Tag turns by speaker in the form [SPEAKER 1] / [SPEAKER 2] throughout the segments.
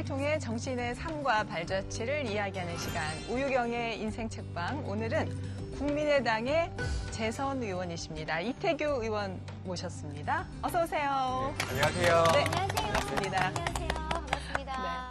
[SPEAKER 1] 이야기를 통해 정치인의 삶과 발자취를 이야기하는 시간, 오유경의 인생책방. 오늘은 국민의당의 재선 의원이십니다. 이태규 의원 모셨습니다. 어서 오세요.
[SPEAKER 2] 네, 안녕하세요.
[SPEAKER 1] 네,
[SPEAKER 3] 안녕하세요.
[SPEAKER 1] 반갑습니다.
[SPEAKER 3] 안녕하세요. 반갑습니다.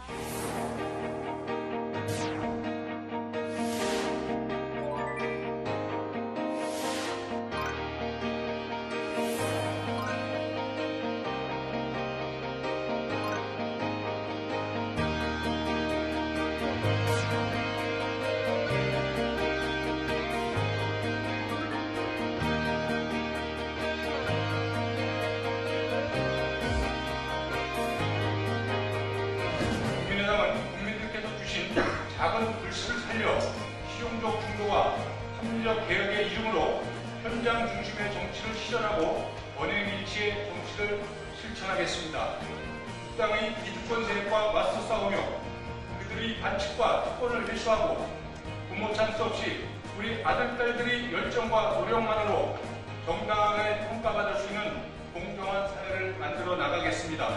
[SPEAKER 4] 국민의당은 국민들께서 주신 작은 글씨를 살려 실용적 중도와 합리적 개혁의 이름으로 현장 중심의 정치를 실현하고 언행일치의 정치를 실천하겠습니다. 국당의 기득권 세력과 맞서 싸우며 그들의 반칙과 특권을 회수하고 부모 찬스 없이 우리 아들, 딸들의 열정과 노력만으로 정당하게 평가받을 수 있는 공정한 사회를 만들어 나가겠습니다.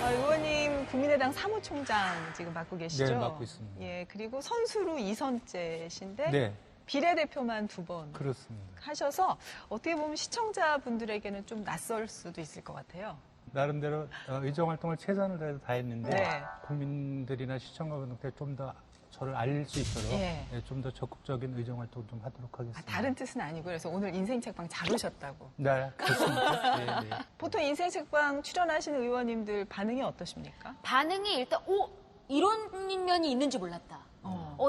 [SPEAKER 1] 의원님 국민의당 사무총장 지금 맡고 계시죠?
[SPEAKER 2] 네, 맡고 있습니다.
[SPEAKER 1] 예, 그리고 선수로 2선째신데
[SPEAKER 2] 네,
[SPEAKER 1] 비례대표만 2번
[SPEAKER 2] 그렇습니다.
[SPEAKER 1] 하셔서 어떻게 보면 시청자분들에게는 좀 낯설 수도 있을 것 같아요.
[SPEAKER 2] 나름대로 의정 활동을 최선을 다해서 다 했는데
[SPEAKER 1] 네.
[SPEAKER 2] 국민들이나 시청자분들께 좀 더 저를 알릴 수 있도록
[SPEAKER 1] 예.
[SPEAKER 2] 좀 더 적극적인 의정 활동을 좀 하도록 하겠습니다.
[SPEAKER 1] 다른 뜻은 아니고 그래서 오늘 인생책방 잘 오셨다고.
[SPEAKER 2] 네, 그렇습니다. 네, 네.
[SPEAKER 1] 보통 인생책방 출연하시는 의원님들 반응이 어떠십니까?
[SPEAKER 3] 반응이 일단, 이런 면이 있는지 몰랐다.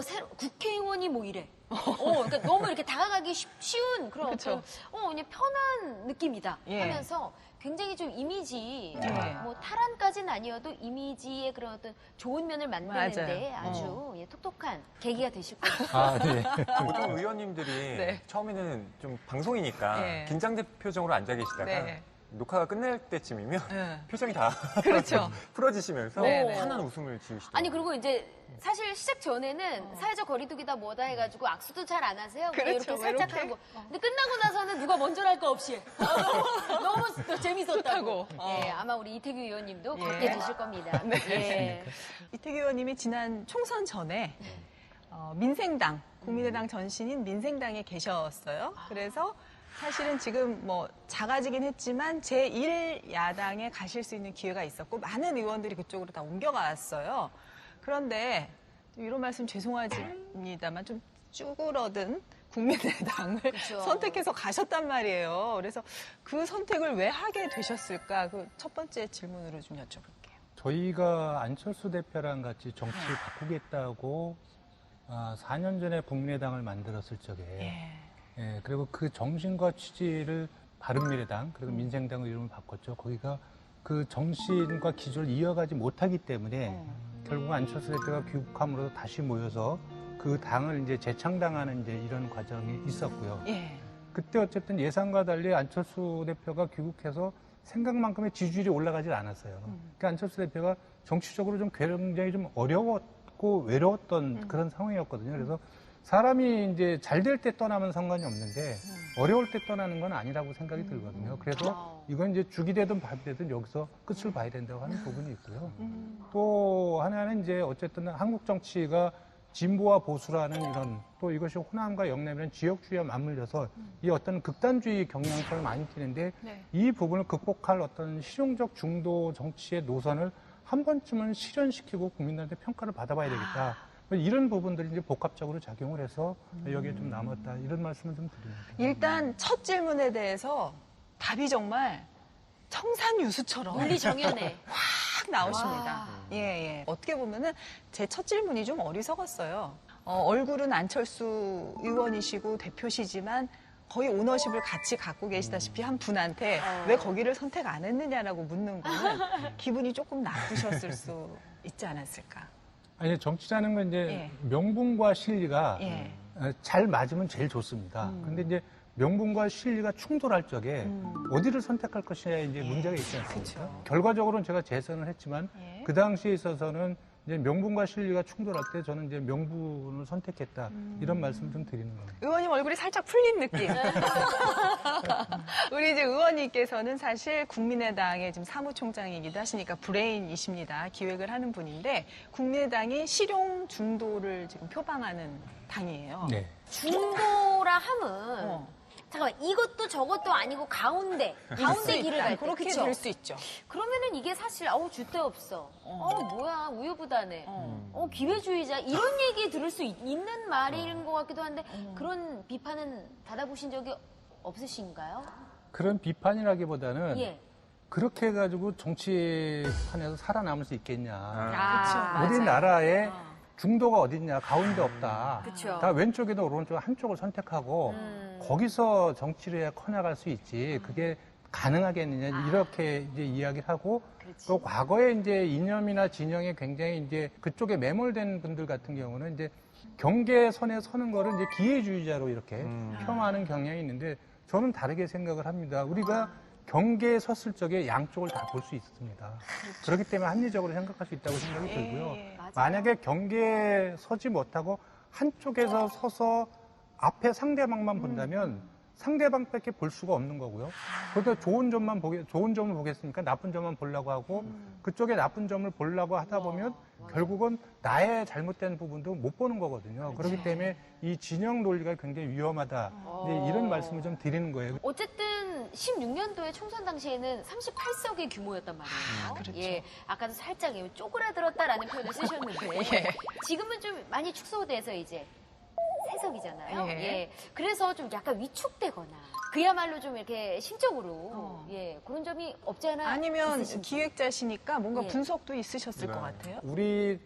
[SPEAKER 3] 새로, 국회의원이 뭐 이래. 그러니까 너무 이렇게 다가가기 쉬운 그런
[SPEAKER 1] 그쵸.
[SPEAKER 3] 어떤, 그냥 편한 느낌이다.
[SPEAKER 1] 예.
[SPEAKER 3] 하면서 굉장히 좀 이미지,
[SPEAKER 1] 네.
[SPEAKER 3] 뭐 탈환까지는 아니어도 이미지의 그런 어떤 좋은 면을 만드는데
[SPEAKER 1] 맞아요.
[SPEAKER 3] 아주 톡톡한 계기가 되실 거예요.
[SPEAKER 2] 아, 네.
[SPEAKER 5] 보통 의원님들이
[SPEAKER 1] 네.
[SPEAKER 5] 처음에는 좀 방송이니까
[SPEAKER 1] 네.
[SPEAKER 5] 긴장된 표정으로 앉아 계시다가
[SPEAKER 1] 네.
[SPEAKER 5] 녹화가 끝날 때쯤이면
[SPEAKER 1] 네.
[SPEAKER 5] 표정이 다
[SPEAKER 1] 그렇죠.
[SPEAKER 5] 풀어지시면서
[SPEAKER 1] 네, 네.
[SPEAKER 5] 환한 웃음을 지으시더라고요.
[SPEAKER 3] 아니 그리고 이제 사실 시작 전에는 사회적 거리두기다 뭐다 해가지고 악수도 잘 안 하세요. 그냥
[SPEAKER 1] 그렇죠.
[SPEAKER 3] 이렇게 살짝
[SPEAKER 1] 이렇게.
[SPEAKER 3] 하고. 근데 끝나고 나서는 누가 먼저랄 거 없이 너무 재밌었다고.
[SPEAKER 1] 좋다고.
[SPEAKER 3] 예, 아마 우리 이태규 의원님도
[SPEAKER 1] 예.
[SPEAKER 3] 그렇게 되실 겁니다.
[SPEAKER 1] 네.
[SPEAKER 3] 예.
[SPEAKER 1] 이태규 의원님이 지난 총선 전에 민생당, 국민의당 전신인 민생당에 계셨어요. 그래서 사실은 지금 뭐 작아지긴 했지만 제1야당에 가실 수 있는 기회가 있었고 많은 의원들이 그쪽으로 다 옮겨갔어요. 그런데 이런 말씀 죄송하지만 좀 쭈그러든 국민의당을
[SPEAKER 3] 그쵸.
[SPEAKER 1] 선택해서 가셨단 말이에요. 그래서 그 선택을 왜 하게 되셨을까? 그 첫 번째 질문으로 좀 여쭤볼게요.
[SPEAKER 2] 저희가 안철수 대표랑 같이 정치를 바꾸겠다고 4년 전에 국민의당을 만들었을 적에 예, 그리고 그 정신과 취지를 바른미래당 그리고 민생당의 이름을 바꿨죠. 거기가 그 정신과 기조를 이어가지 못하기 때문에 결국 안철수 대표가 귀국함으로 다시 모여서 그 당을 이제 재창당하는 이제 이런 과정이 있었고요.
[SPEAKER 1] 예.
[SPEAKER 2] 그때 어쨌든 예상과 달리 안철수 대표가 귀국해서 생각만큼의 지지율이 올라가질 않았어요. 그러니까 안철수 대표가 정치적으로 좀 굉장히 좀 어려웠고 외로웠던 그런 상황이었거든요. 그래서 사람이 이제 잘 될 때 떠나면 상관이 없는데 어려울 때 떠나는 건 아니라고 생각이 들거든요. 그래서 이건 이제 죽이 되든 밥이 되든 여기서 끝을 봐야 된다고 하는 부분이 있고요. 또 하나는 이제 어쨌든 한국 정치가 진보와 보수라는 이런 또 이것이 호남과 영남이라는 지역주의와 맞물려서 이 어떤 극단주의 경향성을 많이 띠는데
[SPEAKER 1] 네.
[SPEAKER 2] 이 부분을 극복할 어떤 실용적 중도 정치의 노선을 한 번쯤은 실현시키고 국민들한테 평가를 받아봐야 되겠다. 이런 부분들이 이제 복합적으로 작용을 해서 여기에 좀 남았다. 이런 말씀을 좀 드립니다.
[SPEAKER 1] 일단 첫 질문에 대해서 답이 정말 청산유수처럼
[SPEAKER 3] 논리 정연해.
[SPEAKER 1] 확 나오십니다. 예, 예. 어떻게 보면은 제 첫 질문이 좀 어리석었어요. 얼굴은 안철수 의원이시고 대표시지만 거의 오너십을 같이 갖고 계시다시피 한 분한테 왜 거기를 선택 안 했느냐라고 묻는 거는 기분이 조금 나쁘셨을 수 있지 않았을까.
[SPEAKER 2] 아니, 정치라는 건 이제
[SPEAKER 1] 예.
[SPEAKER 2] 명분과 실리가
[SPEAKER 1] 예.
[SPEAKER 2] 잘 맞으면 제일 좋습니다. 근데 이제 명분과 실리가 충돌할 적에 어디를 선택할 것이냐에 이제 문제가 있지 않습니까?
[SPEAKER 1] 그쵸.
[SPEAKER 2] 결과적으로는 제가 재선을 했지만
[SPEAKER 1] 예.
[SPEAKER 2] 그 당시에 있어서는 이제 명분과 실리가 충돌할 때 저는 이제 명분을 선택했다 이런 말씀을 좀 드리는 겁니다.
[SPEAKER 1] 의원님 얼굴이 살짝 풀린 느낌. 우리 이제 의원님께서는 사실 국민의당의 지금 사무총장이기도 하시니까 브레인이십니다. 기획을 하는 분인데 국민의당이 실용 중도를 지금 표방하는 당이에요.
[SPEAKER 2] 네.
[SPEAKER 3] 중도라 함은
[SPEAKER 1] 어.
[SPEAKER 3] 잠깐만 이것도 저것도 아니고 가운데 길을 갈 때.
[SPEAKER 1] 그렇게
[SPEAKER 3] 그쵸?
[SPEAKER 1] 될 수 있죠.
[SPEAKER 3] 그러면은 이게 사실 주대 없어. 뭐야 우유부단해. 기회주의자 이런 얘기 들을 수 있는 말인 것 같기도 한데 그런 비판은 받아보신 적이 없으신가요?
[SPEAKER 2] 그런 비판이라기보다는
[SPEAKER 3] 예.
[SPEAKER 2] 그렇게 해가지고 정치판에서 살아남을 수 있겠냐.
[SPEAKER 1] 그쵸,
[SPEAKER 2] 우리나라에 중도가 어딨냐, 가운데 없다.
[SPEAKER 3] 그쵸.
[SPEAKER 2] 다 왼쪽이든 오른쪽 한쪽을 선택하고 거기서 정치를 해야 커나갈 수 있지. 그게 가능하겠느냐 이렇게 이제 이야기를 하고 또 과거에 이제 이념이나 진영에 굉장히 이제 그쪽에 매몰된 분들 같은 경우는 이제 경계선에 서는 거를 이제 기회주의자로 이렇게 폄하하는 경향이 있는데 저는 다르게 생각을 합니다. 우리가 경계에 섰을 적에 양쪽을 다 볼 수 있습니다. 그렇기 때문에 합리적으로 생각할 수 있다고 생각이 들고요.
[SPEAKER 3] 맞아요.
[SPEAKER 2] 만약에 경계에 서지 못하고 한쪽에서 서서 앞에 상대방만 본다면 상대방밖에 볼 수가 없는 거고요. 그러니까 좋은 점을 보겠으니까 나쁜 점만 보려고 하고 그쪽에 나쁜 점을 보려고 하다 보면 결국은 나의 잘못된 부분도 못 보는 거거든요. 그렇기 때문에 이 진영 논리가 굉장히 위험하다. 이제 이런 말씀을 좀 드리는 거예요.
[SPEAKER 3] 어쨌든 16년도에 총선 당시에는 38석의 규모였단 말이에요.
[SPEAKER 1] 그렇죠.
[SPEAKER 3] 예, 아까도 살짝 쪼그라들었다라는 표현을 쓰셨는데 지금은 좀 많이 축소돼서 이제 3석이잖아요.
[SPEAKER 1] 예.
[SPEAKER 3] 예. 그래서 좀 약간 위축되거나 그야말로 좀 이렇게 심적으로 예, 그런 점이 없지 않아
[SPEAKER 1] 아니면
[SPEAKER 3] 있으신지.
[SPEAKER 1] 기획자시니까 뭔가
[SPEAKER 3] 예.
[SPEAKER 1] 분석도 있으셨을
[SPEAKER 2] 네.
[SPEAKER 1] 것 같아요.
[SPEAKER 2] 우리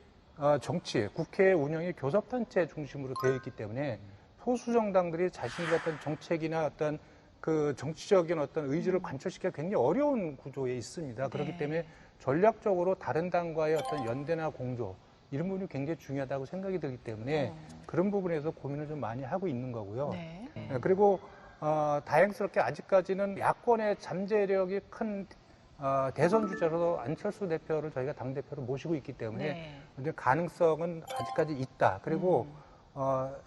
[SPEAKER 2] 정치, 국회 운영이 교섭단체 중심으로 되어 있기 때문에 소수 정당들이 자신들의 어떤 정책이나 어떤 그 정치적인 어떤 의지를 관철시키기가 굉장히 어려운 구조에 있습니다. 그렇기 때문에 전략적으로 다른 당과의 어떤 연대나 공조 이런 부분이 굉장히 중요하다고 생각이 들기 때문에 그런 부분에서 고민을 좀 많이 하고 있는 거고요.
[SPEAKER 1] 네.
[SPEAKER 2] 그리고 다행스럽게 아직까지는 야권의 잠재력이 큰 대선 주자로 안철수 대표를 저희가 당대표로 모시고 있기 때문에
[SPEAKER 1] 네.
[SPEAKER 2] 이제 가능성은 아직까지 있다. 그리고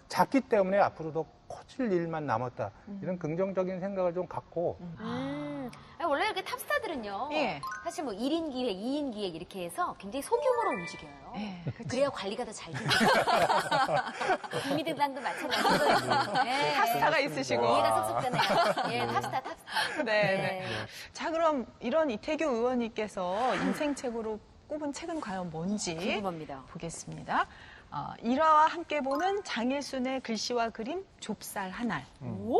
[SPEAKER 2] 작기 때문에 앞으로 더 커질 일만 남았다. 이런 긍정적인 생각을 좀 갖고
[SPEAKER 3] 아니, 원래 이렇게 탑스타들은요.
[SPEAKER 1] 예.
[SPEAKER 3] 사실 뭐 1인 기획, 2인 기획 이렇게 해서 굉장히 소규모로 움직여요.
[SPEAKER 1] 예,
[SPEAKER 3] 그래야 관리가 더 잘 되죠. 국민의당도 마찬가지거든요. 예.
[SPEAKER 1] 탑스타가 있으시고.
[SPEAKER 3] 이해가 쏙쏙 되네요. 예, 탑스타.
[SPEAKER 1] 네. 자, 그럼 이런 이태규 의원님께서 인생책으로 꼽은 책은 과연 뭔지
[SPEAKER 3] 궁금합니다.
[SPEAKER 1] 보겠습니다. 일화와 함께 보는 장일순의 글씨와 그림 좁쌀 한 알.
[SPEAKER 3] 오?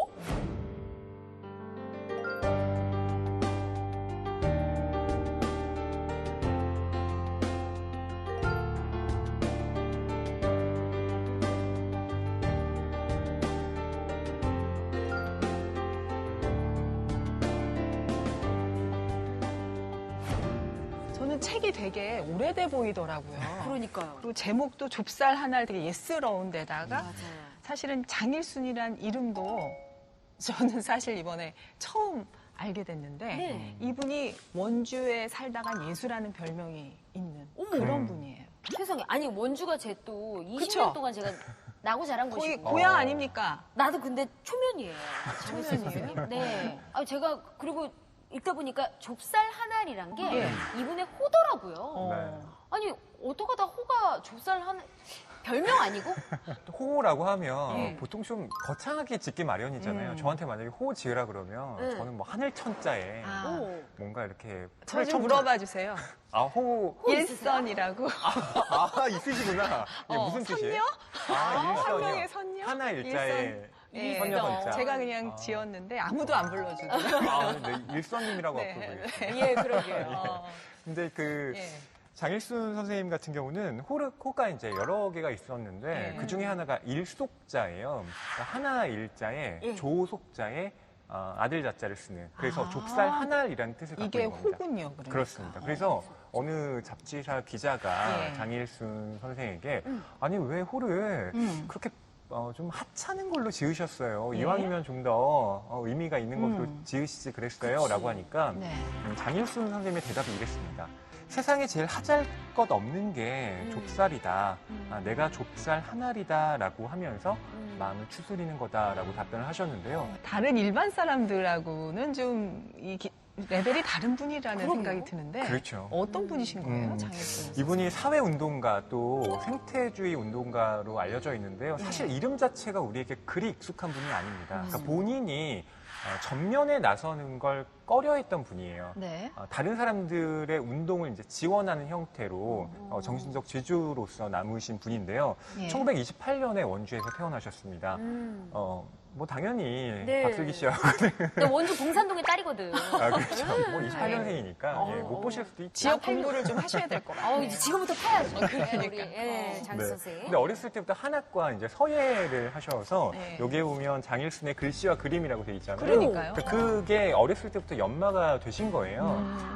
[SPEAKER 1] 저는 책이 되게 오래돼 보이더라고요.
[SPEAKER 3] 그러니까요.
[SPEAKER 1] 그리고 제목도 좁쌀 한 알 되게 예스러운 데다가
[SPEAKER 3] 맞아요.
[SPEAKER 1] 사실은 장일순이란 이름도 저는 사실 이번에 처음 알게 됐는데
[SPEAKER 3] 네.
[SPEAKER 1] 이분이 원주에 살다가 예수라는 별명이 있는
[SPEAKER 3] 어머.
[SPEAKER 1] 그런 분이에요.
[SPEAKER 3] 세상에. 아니, 원주가 제 또 20년
[SPEAKER 1] 그쵸?
[SPEAKER 3] 동안 제가 나고 자란
[SPEAKER 1] 거의
[SPEAKER 3] 곳이고.
[SPEAKER 1] 고향 아닙니까?
[SPEAKER 3] 나도 근데 초면이에요.
[SPEAKER 1] 초면이에요?
[SPEAKER 3] 네. 아니, 제가 그리고 읽다 보니까 좁쌀 한 알이란 게
[SPEAKER 1] 예.
[SPEAKER 3] 이분의 호더라고요.
[SPEAKER 5] 네.
[SPEAKER 3] 아니, 어떡하다 호가 좁쌀 한 별명 아니고?
[SPEAKER 5] 호라고 하면
[SPEAKER 3] 예.
[SPEAKER 5] 보통 좀 거창하게 짓기 마련이잖아요. 저한테 만약에 호 지으라 그러면
[SPEAKER 3] 네.
[SPEAKER 5] 저는 뭐 하늘 천자에
[SPEAKER 3] 오.
[SPEAKER 5] 뭔가 이렇게
[SPEAKER 1] 저 좀 물어봐 주세요.
[SPEAKER 5] 호
[SPEAKER 1] 일선이라고.
[SPEAKER 5] 있으시구나. 이게 무슨 뜻이에요? 일선이요.
[SPEAKER 1] 한 명의 선녀?
[SPEAKER 5] 하나 일자에
[SPEAKER 1] 예.
[SPEAKER 5] 선녀 선자.
[SPEAKER 1] 제가 그냥 지었는데 아무도 안 불러주더라고요.
[SPEAKER 5] 네, 일선님이라고 앞으로
[SPEAKER 1] 네.
[SPEAKER 5] 부르겠습니다.
[SPEAKER 3] 예, 그러게요.
[SPEAKER 5] 근데 그
[SPEAKER 1] 예.
[SPEAKER 5] 장일순 선생님 같은 경우는 호가 이제 여러 개가 있었는데
[SPEAKER 1] 네.
[SPEAKER 5] 그 중에 하나가 일속자예요. 그러니까 하나 일자에
[SPEAKER 3] 예.
[SPEAKER 5] 조속자에 아들 자자를 쓰는. 그래서 좁쌀 하나이라는 뜻을 갖고
[SPEAKER 1] 이게
[SPEAKER 5] 있는 겁니다.
[SPEAKER 1] 호군요, 그러니까.
[SPEAKER 5] 그렇습니다. 그래서 어느 잡지사 기자가
[SPEAKER 1] 예.
[SPEAKER 5] 장일순 선생에게 아니 왜 호를 그렇게 좀 하찮은 걸로 지으셨어요.
[SPEAKER 1] 네.
[SPEAKER 5] 이왕이면 좀 더 의미가 있는 것으로 지으시지 그랬어요. 라고 하니까
[SPEAKER 1] 네.
[SPEAKER 5] 장일순 선생님의 대답이 이랬습니다. 세상에 제일 하잘 것 없는 게 좁쌀이다. 내가 좁쌀 하나리다 라고 하면서 마음을 추스리는 거다라고 답변을 하셨는데요.
[SPEAKER 1] 다른 일반 사람들하고는 좀 레벨이 다른 분이라는 생각이 드는데
[SPEAKER 5] 그렇죠.
[SPEAKER 1] 어떤 분이신 거예요, 장일순 선생님?
[SPEAKER 5] 이분이 사회운동가 또 생태주의 운동가로 알려져 있는데요. 사실 이름 자체가 우리에게 그리 익숙한 분이 아닙니다. 그러니까 본인이 전면에 나서는 걸 꺼려했던 분이에요.
[SPEAKER 1] 네.
[SPEAKER 5] 다른 사람들의 운동을 이제 지원하는 형태로 정신적 지주로서 남으신 분인데요.
[SPEAKER 1] 예.
[SPEAKER 5] 1928년에 원주에서 태어나셨습니다. 뭐 당연히
[SPEAKER 3] 네.
[SPEAKER 5] 박슬기 씨하고
[SPEAKER 3] 나 원주 봉산동의 딸이거든.
[SPEAKER 5] 그렇죠. 뭐 28년생이니까 못 보실 수도 있죠.
[SPEAKER 1] 지역 공부를 좀 하셔야 될 것 같아요.
[SPEAKER 3] 이제 지금부터 파야죠.
[SPEAKER 1] 그러니까.
[SPEAKER 3] 우리 장수 선생님.
[SPEAKER 5] 근데 어렸을 때부터 한학과 이제 서예를 하셔서
[SPEAKER 1] 네.
[SPEAKER 5] 여기에 보면 장일순의 글씨와 그림이라고 돼 있잖아요.
[SPEAKER 1] 그러니까요.
[SPEAKER 5] 그게 어렸을 때부터 연마가 되신 거예요.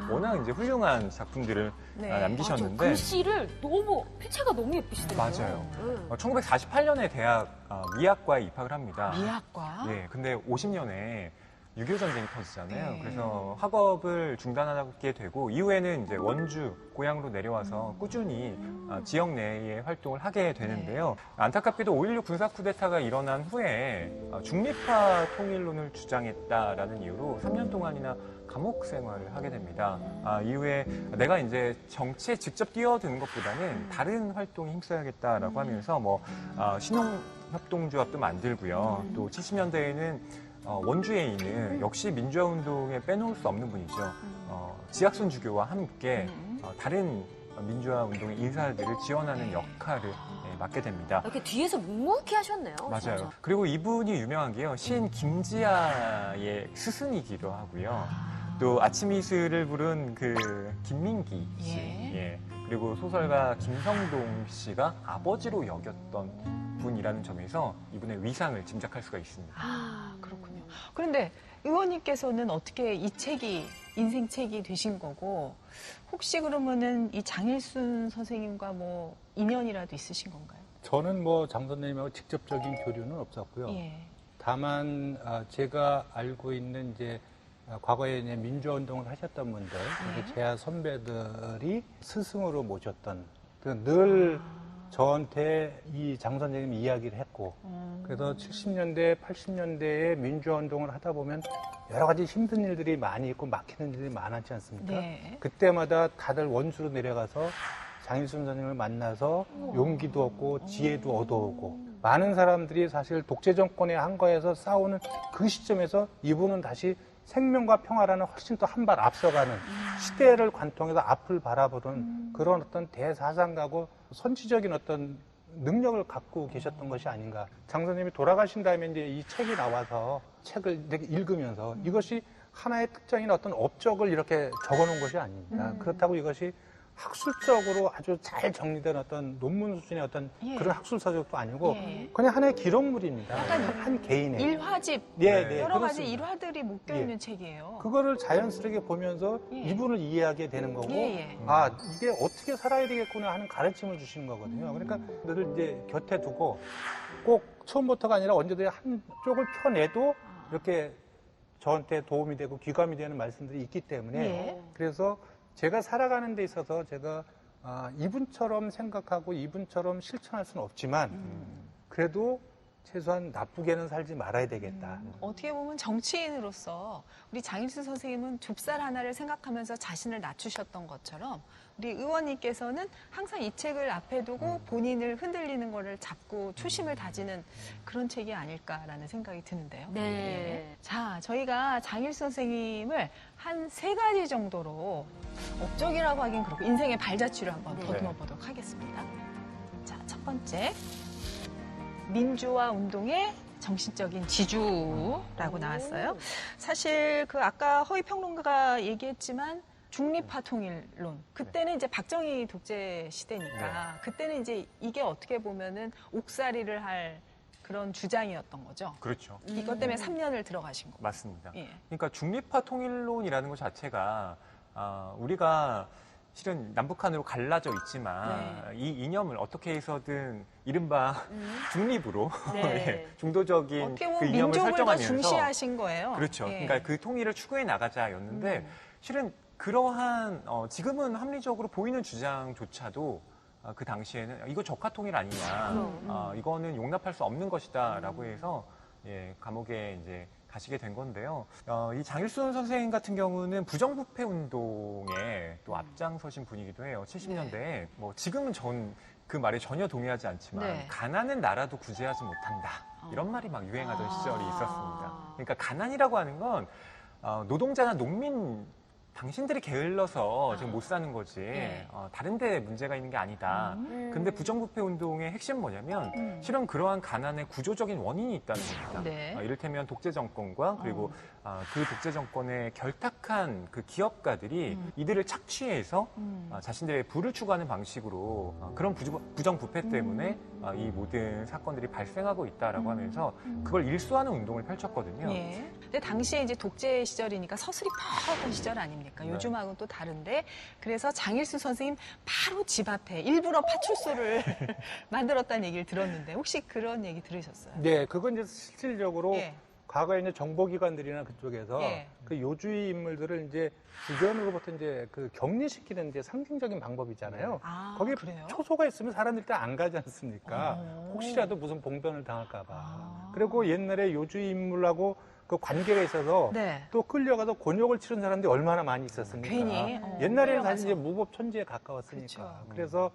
[SPEAKER 5] 워낙 이제 훌륭한 작품들을
[SPEAKER 1] 네.
[SPEAKER 5] 남기셨는데.
[SPEAKER 3] 글씨를 너무 필체가 너무 예쁘시더라고요.
[SPEAKER 5] 맞아요. 1948년에 대학 미학과에 입학을 합니다.
[SPEAKER 1] 미학과?
[SPEAKER 5] 네, 근데 50년에 6.25 전쟁이 터지잖아요.
[SPEAKER 1] 네.
[SPEAKER 5] 그래서 학업을 중단하게 되고 이후에는 이제 원주 고향으로 내려와서 꾸준히 지역 내의 활동을 하게 되는데요. 안타깝게도 5.16 군사 쿠데타가 일어난 후에 중립화 통일론을 주장했다라는 이유로 3년 동안이나 감옥 생활을 하게 됩니다. 이후에 내가 이제 정치에 직접 뛰어드는 것보다는 다른 활동에 힘써야겠다라고 하면서 뭐 신혼협동조합도 만들고요. 또 70년대에는 원주에 있는 역시 민주화운동에 빼놓을 수 없는 분이죠. 지학선 주교와 함께 다른 민주화운동의 인사들을 지원하는 역할을 맡게 됩니다.
[SPEAKER 3] 이렇게 뒤에서 묵묵히 하셨네요.
[SPEAKER 5] 맞아요.
[SPEAKER 3] 진짜.
[SPEAKER 5] 그리고 이분이 유명한 게요. 시인 김지아의 스승이기도 하고요. 또 아침 이슬을 부른 그 김민기 씨.
[SPEAKER 1] 예.
[SPEAKER 5] 그리고 소설가 김성동 씨가 아버지로 여겼던 분이라는 점에서 이분의 위상을 짐작할 수가 있습니다.
[SPEAKER 1] 그렇군요. 그런데 의원님께서는 어떻게 이 책이 인생책이 되신 거고 혹시 그러면은 이 장일순 선생님과 뭐 인연이라도 있으신 건가요?
[SPEAKER 2] 저는 뭐 장 선생님하고 직접적인 교류는 없었고요.
[SPEAKER 1] 예.
[SPEAKER 2] 다만 제가 알고 있는 이제 과거에 이제 민주화 운동을 하셨던 분들, 그리고 제 선배들이 스승으로 모셨던 늘 저한테 이 장 선생님 이야기를 했고, 그래서 70년대, 80년대에 민주화 운동을 하다 보면 여러 가지 힘든 일들이 많이 있고 막히는 일들이 많았지 않습니까?
[SPEAKER 1] 네.
[SPEAKER 2] 그때마다 다들 원주로 내려가서 장일순 선생님을 만나서 용기도 얻고 지혜도 얻어오고 많은 사람들이 사실 독재 정권의 한거에서 싸우는 그 시점에서 이분은 다시 생명과 평화라는 훨씬 더 한 발 앞서가는 시대를 관통해서 앞을 바라보는 그런 어떤 대사상가고 선지적인 어떤 능력을 갖고 계셨던 것이 아닌가. 장 선생님이 돌아가신 다음에 이제 이 책이 나와서 책을 읽으면서 이것이 하나의 특정인 어떤 업적을 이렇게 적어 놓은 것이 아닙니다. 그렇다고 이것이 학술적으로 아주 잘 정리된 어떤 논문 수준의 어떤
[SPEAKER 1] 예.
[SPEAKER 2] 그런 학술 서적도 아니고
[SPEAKER 1] 예.
[SPEAKER 2] 그냥 하나의 기록물입니다. 한 개인의.
[SPEAKER 1] 일화집
[SPEAKER 2] 네,
[SPEAKER 1] 여러 가지
[SPEAKER 2] 그렇습니다.
[SPEAKER 1] 일화들이 묶여 있는
[SPEAKER 2] 예.
[SPEAKER 1] 책이에요.
[SPEAKER 2] 그거를 자연스럽게 보면서
[SPEAKER 1] 예.
[SPEAKER 2] 이분을 이해하게 되는 거고,
[SPEAKER 1] 예.
[SPEAKER 2] 아, 이게 어떻게 살아야 되겠구나 하는 가르침을 주시는 거거든요. 그러니까 늘 이제 곁에 두고 꼭 처음부터가 아니라 언제든지 한쪽을 펴내도 이렇게 저한테 도움이 되고 귀감이 되는 말씀들이 있기 때문에
[SPEAKER 1] 예.
[SPEAKER 2] 그래서 제가 살아가는 데 있어서 제가 이분처럼 생각하고 이분처럼 실천할 수는 없지만 그래도 최소한 나쁘게는 살지 말아야 되겠다.
[SPEAKER 1] 어떻게 보면 정치인으로서 우리 장일순 선생님은 좁쌀 하나를 생각하면서 자신을 낮추셨던 것처럼 우리 의원님께서는 항상 이 책을 앞에 두고 본인을 흔들리는 거를 잡고 초심을 다지는 그런 책이 아닐까라는 생각이 드는데요.
[SPEAKER 3] 네.
[SPEAKER 1] 예. 자, 저희가 장일순 선생님을 한 3가지 정도로 업적이라고 하긴 그렇고 인생의 발자취를 한번 더듬어 보도록 하겠습니다. 자, 첫 번째. 민주화 운동의 정신적인 지주라고 나왔어요. 사실 그 아까 허위 평론가가 얘기했지만 중립화 통일론. 그때는 이제 박정희 독재 시대니까 그때는 이제 이게 어떻게 보면은 옥살이를 할 그런 주장이었던 거죠.
[SPEAKER 5] 그렇죠.
[SPEAKER 1] 이것 때문에 3년을 들어가신 거고.
[SPEAKER 5] 맞습니다.
[SPEAKER 1] 예.
[SPEAKER 5] 그러니까 중립화 통일론이라는 것 자체가 우리가 실은 남북한으로 갈라져 있지만 이 이념을 어떻게 해서든 이른바 중립으로
[SPEAKER 3] 네.
[SPEAKER 5] 예, 중도적인
[SPEAKER 1] 어떻게 보면
[SPEAKER 5] 그 이념을
[SPEAKER 1] 민족을 더
[SPEAKER 5] 설정하면서
[SPEAKER 1] 중시하신 거예요.
[SPEAKER 5] 그렇죠.
[SPEAKER 1] 예.
[SPEAKER 5] 그러니까 그 통일을 추구해 나가자였는데 실은 그러한 지금은 합리적으로 보이는 주장조차도 그 당시에는 이거 적화 통일 아니냐, 이거는 용납할 수 없는 것이다라고 해서 예, 감옥에 이제 가시게 된 건데요. 이 장일순 선생님 같은 경우는 부정부패 운동에 또 앞장서신 분이기도 해요. 70년대에 뭐 지금은 전 그 말에 전혀 동의하지 않지만
[SPEAKER 1] 네.
[SPEAKER 5] 가난은 나라도 구제하지 못한다 이런 말이 막 유행하던 시절이 있었습니다. 그러니까 가난이라고 하는 건 노동자나 농민 당신들이 게을러서 지금 못 사는 거지
[SPEAKER 1] 네.
[SPEAKER 5] 다른 데 문제가 있는 게 아니다. 근데 부정부패 운동의 핵심 뭐냐면 실은 그러한 가난의 구조적인 원인이 있다는 겁니다.
[SPEAKER 1] 네.
[SPEAKER 5] 이를테면 독재 정권과 그리고 그 독재 정권의 결탁한 그 기업가들이 이들을 착취해서 자신들의 부를 추구하는 방식으로 그런 부정부패 때문에 이 모든 사건들이 발생하고 있다라고 하면서 그걸 일소하는 운동을 펼쳤거든요.
[SPEAKER 1] 예. 근데 당시에 이제 독재 시절이니까 서슬이 퍼었던 시절 아닙니까?
[SPEAKER 5] 네.
[SPEAKER 1] 요즘하고는 또 다른데 그래서 장일순 선생님 바로 집 앞에 일부러 파출소를 만들었다는 얘기를 들었는데 혹시 그런 얘기 들으셨어요?
[SPEAKER 2] 네, 그건 이제 실질적으로
[SPEAKER 1] 예.
[SPEAKER 2] 과거에 이제 정보기관들이나 그쪽에서
[SPEAKER 1] 예.
[SPEAKER 2] 그 요주의 인물들을 이제 주변으로부터 이제 그 격리시키는 이제 상징적인 방법이잖아요.
[SPEAKER 1] 아,
[SPEAKER 2] 거기
[SPEAKER 1] 그래요?
[SPEAKER 2] 초소가 있으면 사람들이 다 안 가지 않습니까? 혹시라도 무슨 봉변을 당할까봐. 그리고 옛날에 요주의 인물하고 그 관계가 있어서
[SPEAKER 1] 네.
[SPEAKER 2] 또 끌려가서 곤욕을 치른 사람들이 얼마나 많이 있었습니까?
[SPEAKER 1] 괜히,
[SPEAKER 2] 옛날에는
[SPEAKER 1] 끌려가서.
[SPEAKER 2] 사실 이제 무법천지에 가까웠으니까.
[SPEAKER 1] 그렇죠.
[SPEAKER 2] 그래서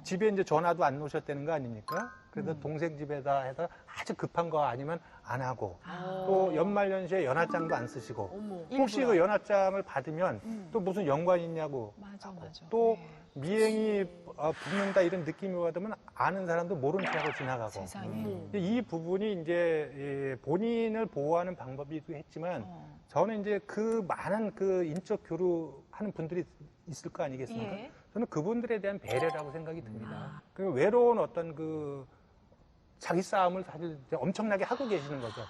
[SPEAKER 2] 집에 이제 전화도 안 놓으셨다는 거 아닙니까? 그래서 동생 집에다 해서 아주 급한 거 아니면 안 하고 또 연말연시에 연하장도 안 쓰시고 혹시
[SPEAKER 1] 일부러.
[SPEAKER 2] 그 연하장을 받으면 또 무슨 연관이 있냐고
[SPEAKER 1] 맞아,
[SPEAKER 2] 하고
[SPEAKER 1] 맞아.
[SPEAKER 2] 또
[SPEAKER 1] 네.
[SPEAKER 2] 미행이 붙는다 이런 느낌이 받으면 아는 사람도 모른 척하고 지나가고
[SPEAKER 1] 세상에.
[SPEAKER 2] 이 부분이 이제 본인을 보호하는 방법이기도 했지만 저는 이제 그 많은 그 인적 교류하는 분들이 있을 거 아니겠습니까?
[SPEAKER 1] 예.
[SPEAKER 2] 저는 그분들에 대한 배려라고 생각이 듭니다. 그 외로운 어떤 그 자기 싸움을 사실 이제 엄청나게 하고 계시는 거죠.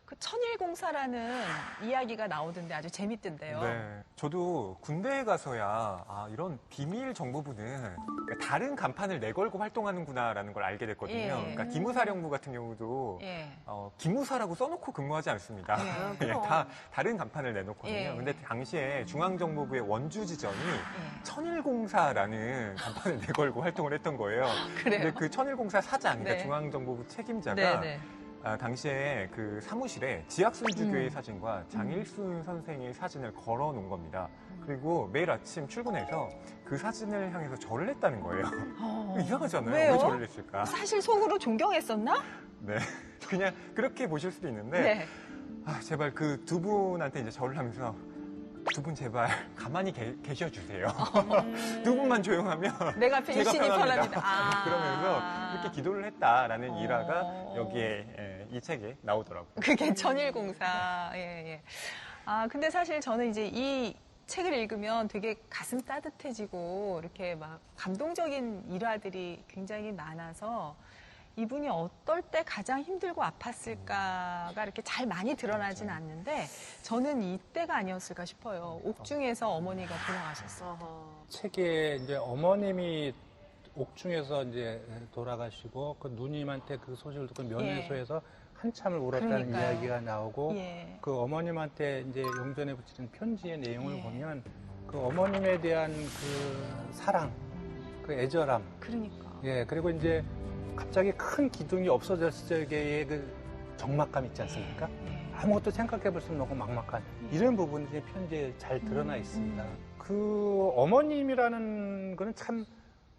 [SPEAKER 1] 그 천일공사라는 이야기가 나오던데 아주 재밌던데요.
[SPEAKER 5] 네, 저도 군대에 가서야 이런 비밀 정보부는 그러니까 다른 간판을 내걸고 활동하는구나라는 걸 알게 됐거든요.
[SPEAKER 1] 예.
[SPEAKER 5] 그러니까 기무사령부 같은 경우도
[SPEAKER 1] 예.
[SPEAKER 5] 기무사라고 써놓고 근무하지 않습니다.
[SPEAKER 1] 예,
[SPEAKER 5] 예, 다 다른 간판을 내놓거든요.
[SPEAKER 1] 예.
[SPEAKER 5] 근데 당시에 중앙정보부의 원주 지점이
[SPEAKER 1] 예.
[SPEAKER 5] 천일공사라는 간판을 내걸고 활동을 했던 거예요.
[SPEAKER 1] 그래요?
[SPEAKER 5] 근데 그 천일공사 사장, 그러니까
[SPEAKER 1] 네.
[SPEAKER 5] 중앙정보부 책임자가
[SPEAKER 1] 네, 네.
[SPEAKER 5] 당시에 그 사무실에 지학순주교의 사진과 장일순 선생의 사진을 걸어 놓은 겁니다. 그리고 매일 아침 출근해서 그 사진을 향해서 절을 했다는 거예요. 이상하잖아요.
[SPEAKER 1] 왜요?
[SPEAKER 5] 왜 절을 했을까?
[SPEAKER 1] 사실 속으로 존경했었나?
[SPEAKER 5] 네. 그냥 그렇게 보실 수도 있는데,
[SPEAKER 1] 네.
[SPEAKER 5] 제발 그 두 분한테 이제 절을 하면서 두 분 제발 가만히 계셔주세요. 두 분만 조용하면
[SPEAKER 1] 내가 일신이 편합니다. 아.
[SPEAKER 5] 그러면서 이렇게 기도를 했다라는 일화가 여기에 이 책에 나오더라고요.
[SPEAKER 1] 그게 천일공사. 예, 예. 근데 사실 저는 이제 이 책을 읽으면 되게 가슴 따뜻해지고 이렇게 막 감동적인 일화들이 굉장히 많아서 이분이 어떨 때 가장 힘들고 아팠을까가 이렇게 잘 많이 드러나진 않는데 저는 이때가 아니었을까 싶어요. 옥중에서 어머니가 돌아가셨어요.
[SPEAKER 2] 책에 이제 어머님이 옥중에서 이제 돌아가시고 그 누님한테 그 소식을 듣고 면회소에서 한참을 울었다는
[SPEAKER 1] 그러니까요.
[SPEAKER 2] 이야기가 나오고
[SPEAKER 1] 예.
[SPEAKER 2] 그 어머님한테 이제 용전에 붙이는 편지의 내용을
[SPEAKER 1] 예.
[SPEAKER 2] 보면 그 어머님에 대한 그 사랑, 그 애절함,
[SPEAKER 1] 그러니까.
[SPEAKER 2] 예, 그리고 이제 갑자기 큰 기둥이 없어졌을 적의 그 적막감 있지 않습니까? 아무것도 생각해 볼 수 없는 막막한 이런 부분이 편지에 잘 드러나 있습니다. 그 어머님이라는 거는 참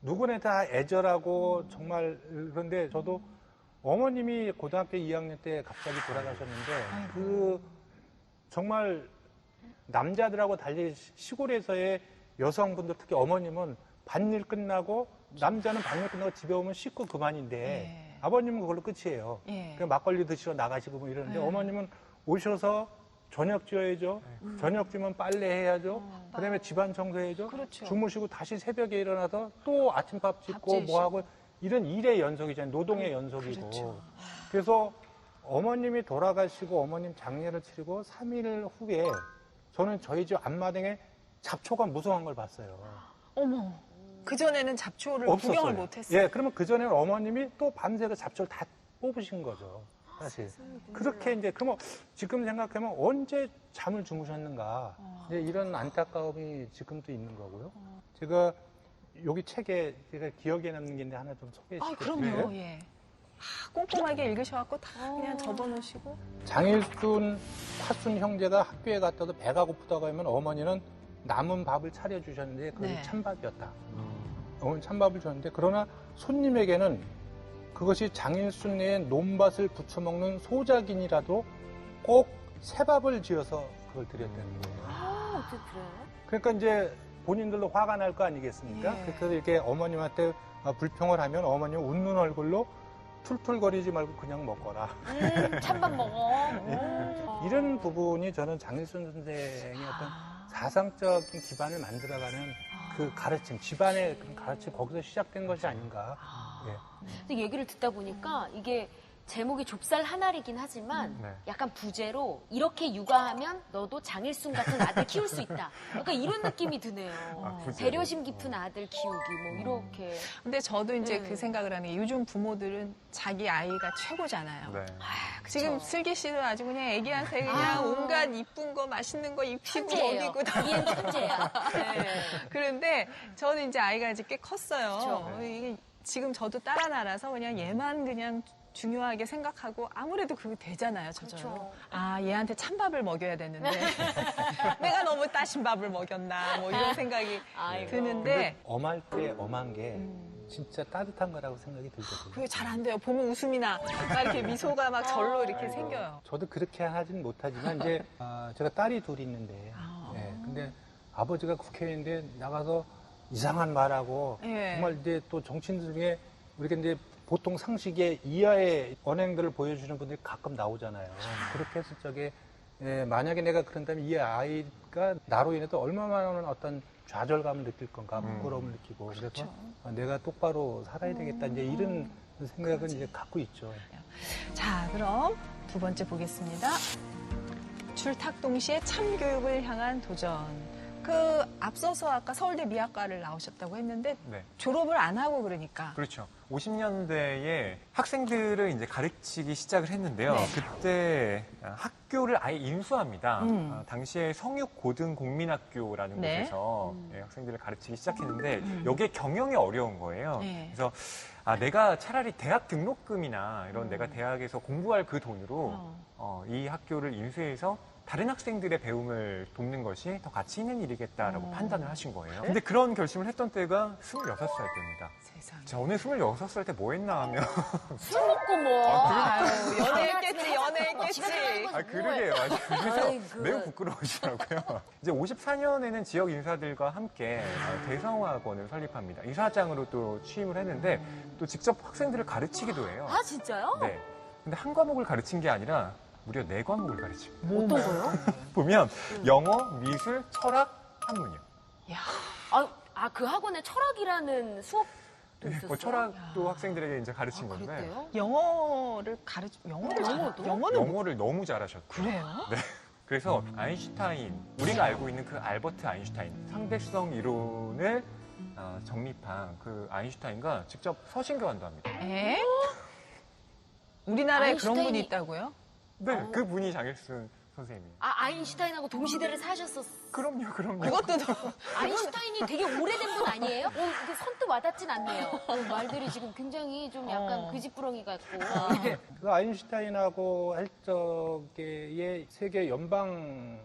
[SPEAKER 2] 누구나 다 애절하고 정말 그런데 저도 어머님이 고등학교 2학년 때 갑자기 돌아가셨는데 그 정말 남자들하고 달리 시골에서의 여성분들 특히 어머님은 밭일 끝나고 남자는 밭일 끝나고 집에 오면 씻고 그만인데
[SPEAKER 1] 예.
[SPEAKER 2] 아버님은 그걸로 끝이에요.
[SPEAKER 1] 예.
[SPEAKER 2] 그냥 막걸리 드시러 나가시고 뭐 이러는데 어머님은 오셔서 저녁 지어야죠. 저녁 지면 빨래해야죠. 그다음에 집안 청소해야죠.
[SPEAKER 1] 그렇죠.
[SPEAKER 2] 주무시고 다시 새벽에 일어나서 또 아침밥 짓고
[SPEAKER 1] 지으시고.
[SPEAKER 2] 뭐 하고 이런 일의 연속이잖아요. 노동의 연속이고.
[SPEAKER 1] 그렇죠.
[SPEAKER 2] 그래서 어머님이 돌아가시고 어머님 장례를 치르고 3일 후에 저는 저희 집 앞마당에 잡초가 무성한 걸 봤어요.
[SPEAKER 1] 어머. 그전에는 잡초를
[SPEAKER 2] 없었어요.
[SPEAKER 1] 구경을 못했어요.
[SPEAKER 2] 예, 그러면 그전에는 어머님이 또 밤새서 잡초를 다 뽑으신 거죠. 사실. 그렇게 이제, 그러면 지금 생각하면 언제 잠을 주무셨는가. 이제 이런 안타까움이 지금도 있는 거고요. 제가 여기 책에 제가 기억에 남는 게 있는데 하나 좀 소개해드릴게요.
[SPEAKER 1] 그럼요. 예. 꼼꼼하게 읽으셔갖고 다 그냥 적어놓으시고.
[SPEAKER 2] 장일순, 타순 형제가 학교에 갔다도 배가 고프다고 하면 어머니는 남은 밥을 차려주셨는데 그것이
[SPEAKER 1] 네.
[SPEAKER 2] 찬밥이었다. 어머니 찬밥을 줬는데 그러나 손님에게는 그것이 장일순의 논밭을 부쳐먹는 소작인이라도 꼭 새밥을 지어서 그걸 드렸다는 거예요.
[SPEAKER 3] 어떻게 그래?
[SPEAKER 2] 그러니까 이제 본인들도 화가 날 거 아니겠습니까?
[SPEAKER 1] 예.
[SPEAKER 2] 그래서 이렇게 어머님한테 불평을 하면 어머니는 웃는 얼굴로 툴툴거리지 말고 그냥 먹거라.
[SPEAKER 3] 찬밥 먹어.
[SPEAKER 2] 이런 부분이 저는 장일순 선생의 어떤 사상적인 기반을 만들어가는 그 가르침, 집안의 그 가르침 거기서 시작된 것이 아닌가. 예.
[SPEAKER 3] 근데 얘기를 듣다 보니까 이게 제목이 좁쌀 하나리긴 하지만
[SPEAKER 5] 네.
[SPEAKER 3] 약간 부제로 이렇게 육아하면 너도 장일순 같은 아들 키울 수 있다. 약간 이런 느낌이 드네요.
[SPEAKER 5] 부제로.
[SPEAKER 3] 배려심 깊은 아들 키우기 뭐 이렇게.
[SPEAKER 1] 근데 저도 이제
[SPEAKER 3] 네.
[SPEAKER 1] 그 생각을 하는 게 요즘 부모들은 자기 아이가 최고잖아요.
[SPEAKER 5] 네.
[SPEAKER 1] 지금 슬기 씨도 아주 그냥 애기한테 그냥 온갖 이쁜 거 맛있는 거 입히고
[SPEAKER 3] 천재예요.
[SPEAKER 1] 먹이고 다.
[SPEAKER 3] 이엔 천재야. 네.
[SPEAKER 1] 그런데 저는 이제 아이가 이제 꽤 컸어요.
[SPEAKER 3] 그쵸.
[SPEAKER 1] 이게 지금 저도 딸 하나라서 그냥 얘만 그냥 중요하게 생각하고 아무래도 그게 되잖아요, 저절로.
[SPEAKER 3] 그쵸.
[SPEAKER 1] 아, 얘한테 찬밥을 먹여야 되는데 내가 너무 따신 밥을 먹였나 뭐 이런 생각이
[SPEAKER 3] 아이고.
[SPEAKER 1] 드는데
[SPEAKER 2] 엄할 때 엄한 게 진짜 따뜻한 거라고 생각이 들거든요.
[SPEAKER 1] 그게 잘 안 돼요. 보면 웃음이 나. 막 이렇게 미소가 막 절로 이렇게 생겨요.
[SPEAKER 2] 저도 그렇게 하진 못하지만 이제 제가 딸이 둘이 있는데, 예, 근데 아버지가 국회의원인데 나가서 이상한 말하고
[SPEAKER 1] 예.
[SPEAKER 2] 정말 이제 또 정치인들 중에 우리가 이제 보통 상식의 이하의 언행들을 보여주는 분들이 가끔 나오잖아요. 그렇게 했을 적에 만약에 내가 그런다면 이 아이가 나로 인해서 얼마만한 어떤 좌절감을 느낄 건가, 부끄러움을 느끼고 그래서 내가 똑바로 살아야 되겠다 이제 이런 생각은 이제 갖고 있죠.
[SPEAKER 1] 자, 그럼 두 번째 보겠습니다. 줄탁동시에 참교육을 향한 도전. 그 앞서서 아까 서울대 미학과를 나오셨다고 했는데
[SPEAKER 5] 네.
[SPEAKER 1] 졸업을 안 하고 그러니까.
[SPEAKER 5] 그렇죠. 50년대에 학생들을 이제 가르치기 시작을 했는데요.
[SPEAKER 1] 네.
[SPEAKER 5] 그때 학교를 아예 인수합니다. 당시에 성육고등국민학교라는
[SPEAKER 1] 네.
[SPEAKER 5] 곳에서 학생들을 가르치기 시작했는데 여기에 경영이 어려운 거예요.
[SPEAKER 1] 네.
[SPEAKER 5] 그래서 내가 차라리 대학 등록금이나 이런 내가 대학에서 공부할 그 돈으로 이 학교를 인수해서 다른 학생들의 배움을 돕는 것이 더 가치 있는 일이겠다라고 판단을 하신 거예요. 근데 그런 결심을 했던 때가 26살 때입니다.
[SPEAKER 1] 세상에.
[SPEAKER 5] 저는 26살 때 뭐 했나 하면.
[SPEAKER 3] 술 먹고 뭐.
[SPEAKER 1] 아유, 연애했겠지, 연애했겠지.
[SPEAKER 5] 그러게요. 그래서
[SPEAKER 3] 아이고.
[SPEAKER 5] 매우 부끄러우시더라고요. 이제 54년에는 지역 인사들과 함께 대성학원을 설립합니다. 이사장으로 또 취임을 했는데 또 직접 학생들을 가르치기도 해요.
[SPEAKER 3] 아 진짜요?
[SPEAKER 5] 네. 근데 한 과목을 가르친 게 아니라 무려 4과목을 가르칩니다.
[SPEAKER 3] 어떤 거요?
[SPEAKER 5] 보면 영어, 미술, 철학, 한문이요.
[SPEAKER 1] 야,
[SPEAKER 3] 그 학원에 철학이라는 수업도 있었어요?
[SPEAKER 5] 뭐 철학도 학생들에게 이제 가르친 건데
[SPEAKER 3] 그랬대요?
[SPEAKER 1] 영어를
[SPEAKER 3] 영어도?
[SPEAKER 5] 영어를 너무 잘하셨고
[SPEAKER 1] 그래요?
[SPEAKER 5] 네. 그래서 아인슈타인, 우리가 알고 있는 그 알버트 아인슈타인, 상대성 이론을 정립한 그 아인슈타인과 직접 서신교환도 합니다.
[SPEAKER 1] 에? 우리나라에 그런 분이
[SPEAKER 3] 아인슈타인이-
[SPEAKER 1] 있다고요?
[SPEAKER 5] 네, 그 분이 장일순 선생님이에요.
[SPEAKER 3] 아인슈타인하고 동시대를 사셨었어.
[SPEAKER 5] 그럼요.
[SPEAKER 1] 그것도
[SPEAKER 3] 아인슈타인이 되게 오래된 분 아니에요? 이게 선뜻 와닿진 않네요. 말들이 지금 굉장히 좀 약간 그지부렁이 같고.
[SPEAKER 2] 그 아인슈타인하고 할 적의 세계 연방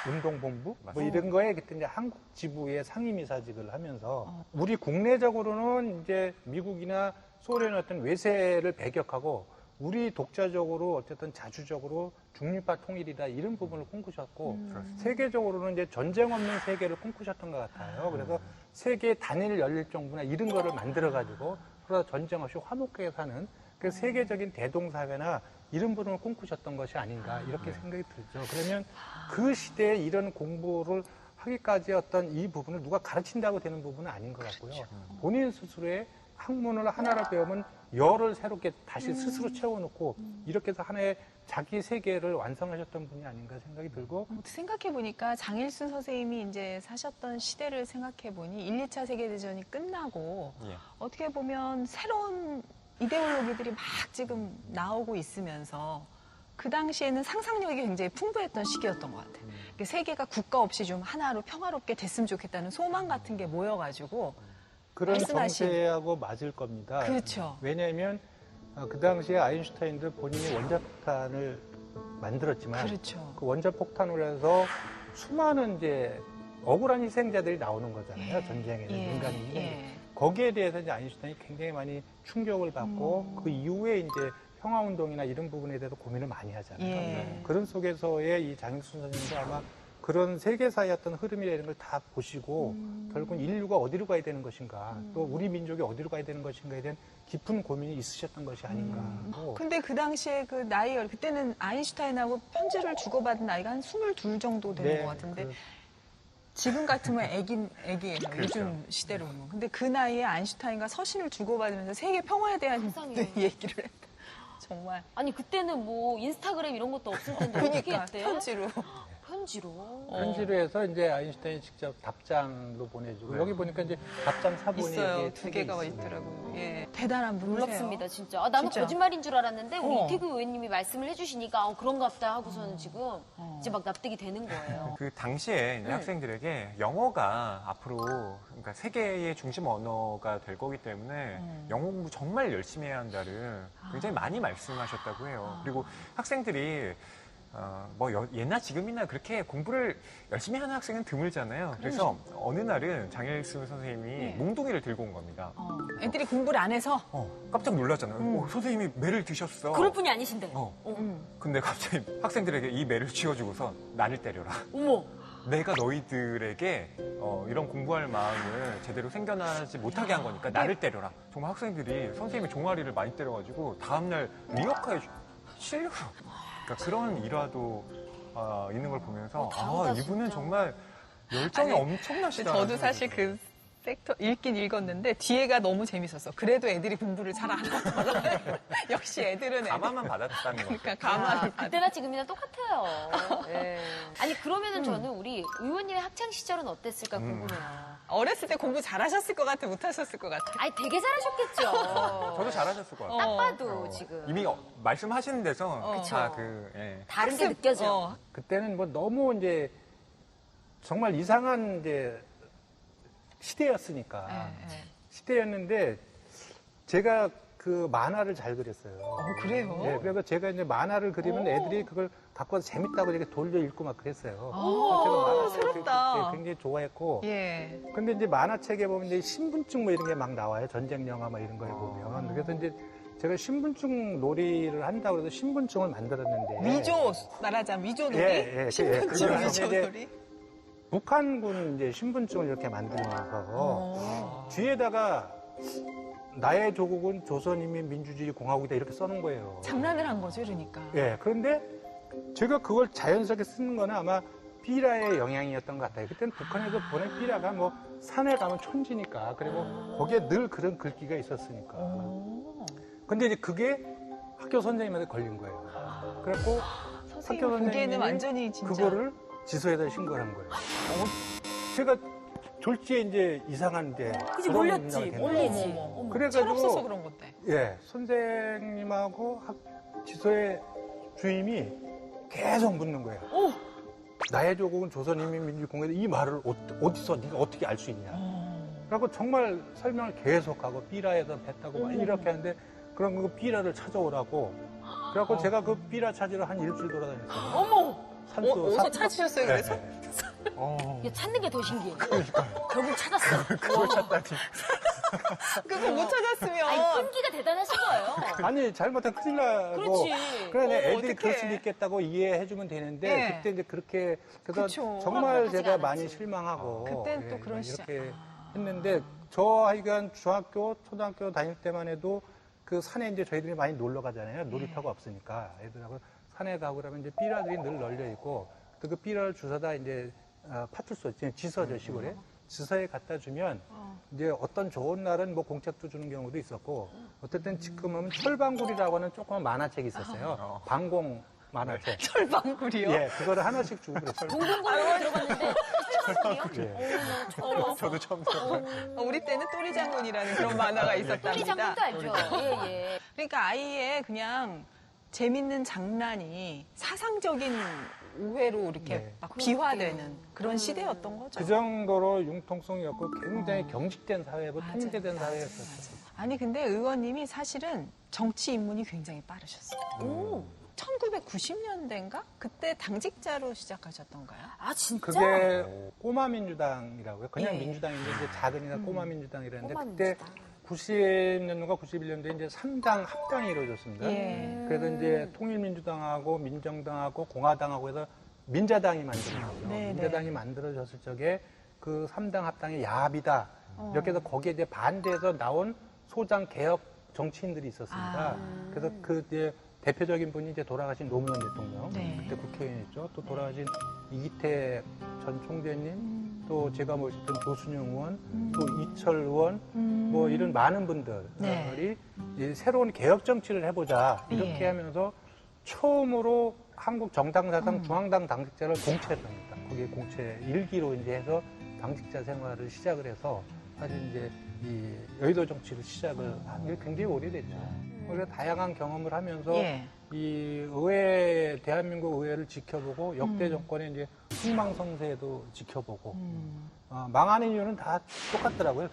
[SPEAKER 2] 운동본부 뭐
[SPEAKER 5] 맞습니다.
[SPEAKER 2] 이런 거에 그때 이제 한국 지부의 상임이사직을 하면서 우리 국내적으로는 이제 미국이나 소련의 어떤 외세를 배격하고 우리 독자적으로 어쨌든 자주적으로 중립화 통일이다 이런 부분을 꿈꾸셨고 세계적으로는 이제 전쟁 없는 세계를 꿈꾸셨던 것 같아요. 그래서 세계 단일 연립 정부나 이런 거를 만들어 가지고 서로 전쟁 없이 화목하게 사는 그 세계적인 대동사회나 이런 부분을 꿈꾸셨던 것이 아닌가 이렇게 생각이 들죠. 그러면 그 시대에 이런 공부를 하기까지 어떤 이 부분을 누가 가르친다고 되는 부분은 아닌 것 같고요. 본인 스스로의 학문을 하나를 배우면 열을 새롭게 다시 스스로 채워놓고 이렇게 해서 하나의 자기 세계를 완성하셨던 분이 아닌가 생각이 들고
[SPEAKER 1] 생각해 보니까 장일순 선생님이 이제 사셨던 시대를 생각해 보니 1, 2차 세계대전이 끝나고
[SPEAKER 5] 예.
[SPEAKER 1] 어떻게 보면 새로운 이데올로기들이 막 지금 나오고 있으면서 그 당시에는 상상력이 굉장히 풍부했던 시기였던 것 같아요. 세계가 국가 없이 좀 하나로 평화롭게 됐으면 좋겠다는 소망 같은 게 모여가지고
[SPEAKER 2] 그런
[SPEAKER 1] 말씀하신-
[SPEAKER 2] 정세하고 맞을 겁니다.
[SPEAKER 1] 그렇죠.
[SPEAKER 2] 왜냐하면 그 당시에 아인슈타인도 본인이 원자폭탄을 만들었지만
[SPEAKER 1] 그렇죠.
[SPEAKER 2] 그 원자폭탄으로 해서 수많은 이제 억울한 희생자들이 나오는 거잖아요. 전쟁에는 인간이 희생이.
[SPEAKER 1] 예.
[SPEAKER 2] 거기에 대해서 이제 아인슈타인이 굉장히 많이 충격을 받고 그 이후에 이제 평화운동이나 이런 부분에 대해서 고민을 많이 하잖아요.
[SPEAKER 1] 예.
[SPEAKER 2] 그런 속에서의 이 장일순 선생님도 아마 그런 세계사의 어떤 흐름이라는 걸 다 보시고 결국 인류가 어디로 가야 되는 것인가 또 우리 민족이 어디로 가야 되는 것인가에 대한 깊은 고민이 있으셨던 것이 아닌가 하고
[SPEAKER 1] 근데 그 당시에 그 나이, 그때는 아인슈타인하고 편지를 주고받은 나이가 한 22 정도 되는
[SPEAKER 2] 네,
[SPEAKER 1] 것 같은데
[SPEAKER 2] 그-
[SPEAKER 1] 지금 같으면 애기예요. 요즘 시대로 보면. 근데 그 나이에 아인슈타인과 서신을 주고받으면서 세계 평화에 대한
[SPEAKER 3] 상상이에요.
[SPEAKER 1] 얘기를 했다. 정말.
[SPEAKER 3] 아니 그때는 뭐 인스타그램 이런 것도 없을 텐데 어떻게
[SPEAKER 1] 그러니까
[SPEAKER 3] 했대?
[SPEAKER 1] 편지로.
[SPEAKER 3] 편지로.
[SPEAKER 2] 편지로 해서 이제 아인슈타인이 직접 답장도 보내주고 여기 보니까 이제 답장 사본이
[SPEAKER 1] 있어요.
[SPEAKER 2] 이게
[SPEAKER 1] 두
[SPEAKER 2] 책에
[SPEAKER 1] 개가
[SPEAKER 2] 있습니다.
[SPEAKER 1] 있더라고요. 예. 대단한 분이세요.
[SPEAKER 3] 놀랍습니다, 진짜. 아, 나는
[SPEAKER 1] 진짜.
[SPEAKER 3] 거짓말인 줄 알았는데, 우리
[SPEAKER 1] 어.
[SPEAKER 3] 이태규 의원님이 말씀을 해주시니까, 그런갑다 하고서는 지금, 이제 막 납득이 되는 거예요.
[SPEAKER 5] 그 당시에 이제 학생들에게 영어가 앞으로 그러니까 세계의 중심 언어가 될 거기 때문에 영어 공부 정말 열심히 해야 한다를 굉장히 많이 말씀하셨다고 해요. 그리고 학생들이 뭐 옛날 지금이나 그렇게 공부를 열심히 하는 학생은 드물잖아요. 그래서 어느 날은 장일순 선생님이 몽둥이를 들고 온 겁니다.
[SPEAKER 1] 애들이 공부를 안 해서
[SPEAKER 5] 깜짝 놀랐잖아요. 선생님이 매를 드셨어.
[SPEAKER 3] 그럴 분이 아니신데.
[SPEAKER 5] 근데 갑자기 학생들에게 이 매를 쥐어주고서 나를 때려라.
[SPEAKER 3] 어머.
[SPEAKER 5] 내가 너희들에게 이런 공부할 마음을 제대로 생겨나지 못하게 한 거니까 나를 때려라. 정말 학생들이 선생님의 종아리를 많이 때려가지고 다음날 리어카에 실려서 그러니까 그런 일화도 있는 걸 보면서
[SPEAKER 3] 다르다,
[SPEAKER 5] 이분은
[SPEAKER 3] 진짜.
[SPEAKER 5] 정말 열정이
[SPEAKER 1] 아니,
[SPEAKER 5] 엄청나시다.
[SPEAKER 1] 저도 사실 그 섹터 읽긴 읽었는데 뒤에가 너무 재밌었어. 그래도 애들이 공부를 잘 안 하더라. 역시 애들은 애들.
[SPEAKER 5] 가만만 받았다는 거죠.
[SPEAKER 1] 그러니까 가만히 받
[SPEAKER 3] 그때나 지금이나 똑같아요. 예. 아니, 그러면은 저는 우리 의원님의 학창 시절은 어땠을까 궁금해요.
[SPEAKER 1] 어렸을 때 공부 잘하셨을 것 같아, 못하셨을 것 같아.
[SPEAKER 3] 아니, 되게 잘하셨겠죠.
[SPEAKER 5] 저도 잘하셨을 것 같아요.
[SPEAKER 3] 딱 봐도 지금.
[SPEAKER 5] 이미 말씀하시는 데서
[SPEAKER 3] 그쵸.
[SPEAKER 5] 다 예.
[SPEAKER 3] 다른 게 느껴져.
[SPEAKER 2] 그때는 뭐 너무 이제 정말 이상한 이제 시대였으니까 시대였는데 제가 그 만화를 잘 그렸어요.
[SPEAKER 1] 그래요?
[SPEAKER 2] 네, 그래서 제가 이제 만화를 그리면 애들이 그걸 갖고 와서 재밌다고 이렇게 돌려 읽고 막 그랬어요. 제가 만화를
[SPEAKER 1] 새롭다.
[SPEAKER 2] 굉장히 좋아했고.
[SPEAKER 1] 예.
[SPEAKER 2] 근데 이제 만화책에 보면 이제 신분증 뭐 이런 게 막 나와요. 전쟁 영화 막 이런 거에 보면. 그래서 이제 제가 신분증 놀이를 한다고 해서 신분증을 만들었는데.
[SPEAKER 1] 위조, 말하자면 위조놀이?
[SPEAKER 2] 예, 예,
[SPEAKER 1] 신분증
[SPEAKER 2] 그거를
[SPEAKER 1] 위조놀이?
[SPEAKER 2] 북한군 이제 신분증을 이렇게 만들면서 뒤에다가 나의 조국은 조선인민민주주의 공화국이다 이렇게 써놓은 거예요.
[SPEAKER 1] 장난을 한 거죠, 그러니까.
[SPEAKER 2] 예, 그런데 제가 그걸 자연스럽게 쓰는 거는 아마 삐라의 영향이었던 것 같아요. 그때는 북한에서 보낸 삐라가 뭐 산에 가면 촌지니까 그리고 거기에 늘 그런 글귀가 있었으니까. 근데 이제 그게 학교 선생님한테 걸린 거예요. 그래갖고
[SPEAKER 1] 선생님
[SPEAKER 2] 학교
[SPEAKER 1] 보기에는
[SPEAKER 2] 선생님이
[SPEAKER 1] 완전히 진짜.
[SPEAKER 2] 그거를 지소에다 신고를 한 거예요. 제가 졸지에 이제 이상한 이제
[SPEAKER 3] 그치,
[SPEAKER 2] 그런
[SPEAKER 3] 몰렸지,
[SPEAKER 2] 문제가 된
[SPEAKER 3] 몰리지.
[SPEAKER 2] 거예요.
[SPEAKER 1] 어머.
[SPEAKER 2] 그래가지고
[SPEAKER 1] 철없어서 그런 건데.
[SPEAKER 2] 예, 선생님하고 지소의 주임이 계속 묻는 거예요. 나의 조국은 조선인민민주공화국 이 말을 어디서 네가 어떻게 알 수 있냐. 그래갖고 정말 설명을 계속하고 삐라에서 뱉다고 막 이렇게 하는데 그럼 그 삐라를 찾아오라고. 그래갖고 제가 그 삐라 찾으러 한 일주일 돌아다녔어요.
[SPEAKER 3] 어머!
[SPEAKER 1] 어디서 찾으셨어요, 그래서?
[SPEAKER 3] 이게 찾는 게 더 신기해. 결국 찾았어.
[SPEAKER 2] 그걸 찾다니.
[SPEAKER 1] 그거 못 찾았으면.
[SPEAKER 3] 아니, 끈기가 대단하신 거예요.
[SPEAKER 2] 아니 잘못하면 큰일 나고
[SPEAKER 3] 그렇지.
[SPEAKER 2] 그래 애들이
[SPEAKER 1] 어떡해.
[SPEAKER 2] 그럴 수도 있겠다고 이해해주면 되는데
[SPEAKER 1] 네.
[SPEAKER 2] 그때 이제 그렇게 그래서
[SPEAKER 1] 그쵸.
[SPEAKER 2] 정말
[SPEAKER 3] 허락하지
[SPEAKER 2] 제가
[SPEAKER 3] 않았지.
[SPEAKER 2] 많이 실망하고
[SPEAKER 1] 그때는 또 그런
[SPEAKER 2] 이렇게 했는데 저 하여간 중학교 초등학교 다닐 때만 해도 그 산에 이제 저희들이 많이 놀러 가잖아요. 놀이터가 없으니까 애들하고 산에 가고 그러면 이제 삐라들이 늘 널려 있고 또 그 삐라를 주워다 이제 파출소 지서죠 시골에 지서에 갖다 주면 이제 어떤 좋은 날은 뭐 공책도 주는 경우도 있었고 어쨌든 지금은 철방굴이라고 하는 조그만 만화책이 있었어요. 방공 만화책.
[SPEAKER 1] 철방구리요?
[SPEAKER 2] 예, 그거를 하나씩 주고 그랬어요.
[SPEAKER 3] 공동구매로 들어봤는데 철방이요?
[SPEAKER 2] 예.
[SPEAKER 5] 저도 처음 들어요.
[SPEAKER 1] 우리 때는 또리 장군이라는 그런 만화가 있었답니다.
[SPEAKER 3] 또리 장군도 알죠. 예, 예.
[SPEAKER 1] 그러니까 아이의 그냥 재밌는 장난이 사상적인 오해로 이렇게
[SPEAKER 2] 네.
[SPEAKER 1] 막 비화되는 그런 시대였던 거죠.
[SPEAKER 2] 그 정도로 융통성이었고 굉장히 경직된 사회고
[SPEAKER 1] 맞아요.
[SPEAKER 2] 통제된 사회였었어요.
[SPEAKER 1] 아니 근데 의원님이 사실은 정치 입문이 굉장히 빠르셨어요.
[SPEAKER 3] 오.
[SPEAKER 1] 1990년대인가? 그때 당직자로 시작하셨던가요?
[SPEAKER 3] 아, 진짜?
[SPEAKER 2] 그게 꼬마 민주당이라고요. 그냥
[SPEAKER 1] 예.
[SPEAKER 2] 민주당인데 이제 작은이가 꼬마 민주당이라는데
[SPEAKER 3] 꼬마
[SPEAKER 2] 그때
[SPEAKER 3] 민주당.
[SPEAKER 2] 90년도인가 91년도에 이제 3당 합당이 이루어졌습니다.
[SPEAKER 1] 예.
[SPEAKER 2] 그래서 이제 통일민주당하고 민정당하고 공화당하고 해서 민자당이 만들어졌죠.
[SPEAKER 1] 네,
[SPEAKER 2] 민자당이 만들어졌을 적에 그 3당 합당이 야합이다. 이렇게 해서 거기에 이제 반대해서 나온 소장 개혁 정치인들이 있었습니다. 그래서 그 이제 대표적인 분이 이제 돌아가신 노무현 대통령,
[SPEAKER 1] 네.
[SPEAKER 2] 그때 국회의원이었죠. 또 돌아가신 이기태 전 총재님, 또 제가 모셨던 조순영 의원, 또 이철 의원, 뭐 이런 많은 분들이
[SPEAKER 1] 네.
[SPEAKER 2] 이제 새로운 개혁 정치를 해보자 이렇게
[SPEAKER 1] 예.
[SPEAKER 2] 하면서 처음으로 한국 정당 사상 중앙당 당직자를 공채를 합니다. 거기에 공채 1기로 이제 해서 당직자 생활을 시작을 해서 사실 이제 이 여의도 정치를 시작을 한 게 굉장히 오래됐죠. 그래서 다양한 경험을 하면서
[SPEAKER 1] 예.
[SPEAKER 2] 이 의회, 대한민국 의회를 지켜보고 역대 정권의 이제 흥망성쇠도 지켜보고 망하는 이유는 다 똑같더라고요.